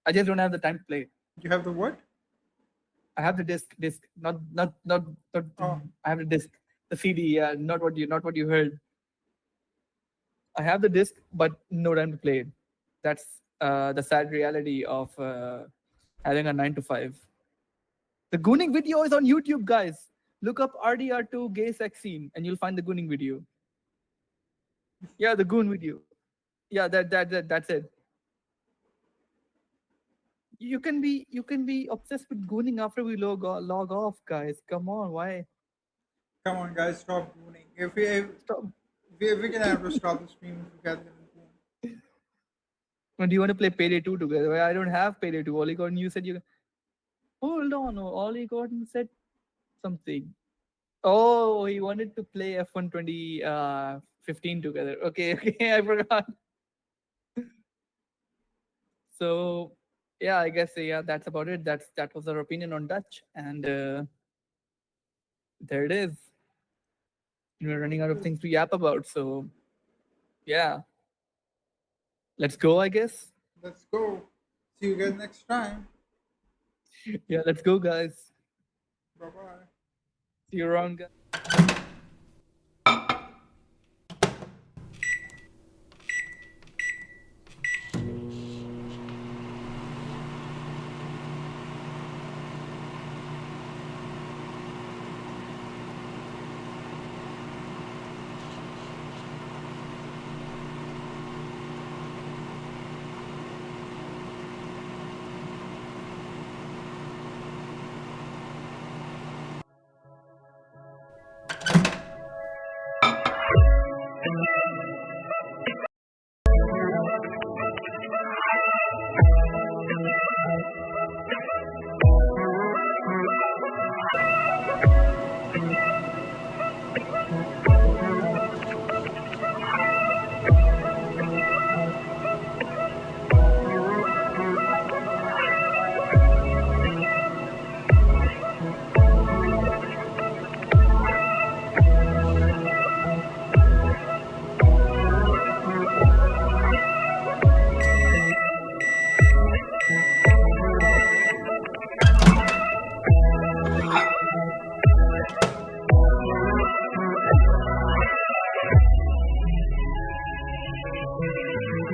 I just don't have the time to play.
you have the what?
I have the disc. Not.
Oh.
I have the disc. The CD. Yeah, not what you heard. I have the disc, but no time to play it. That's the sad reality of having a 9 to 5. The gooning video is on YouTube, guys. Look up RDR2 gay sex scene, and you'll find the gooning video. Yeah, the goon video. Yeah, that's it. You can be obsessed with gooning after we log off, guys. Come on, why?
Come on, guys, stop gooning.
Stop.
If we can have to stop the stream if you guys didn't goon.
When do you want to play Payday 2 together? Well, I don't have Payday 2. Ollie Gordon, you said you. Hold on, Ollie Gordon said something. Oh, he wanted to play F1 2015 together. Okay, I forgot. So, yeah, I guess that's about it. That was our opinion on Dutch, and there it is. We're running out of things to yap about, so yeah, let's go. I guess.
Let's go. See you guys next time.
Yeah, let's go, guys.
Bye bye.
See you around, guys.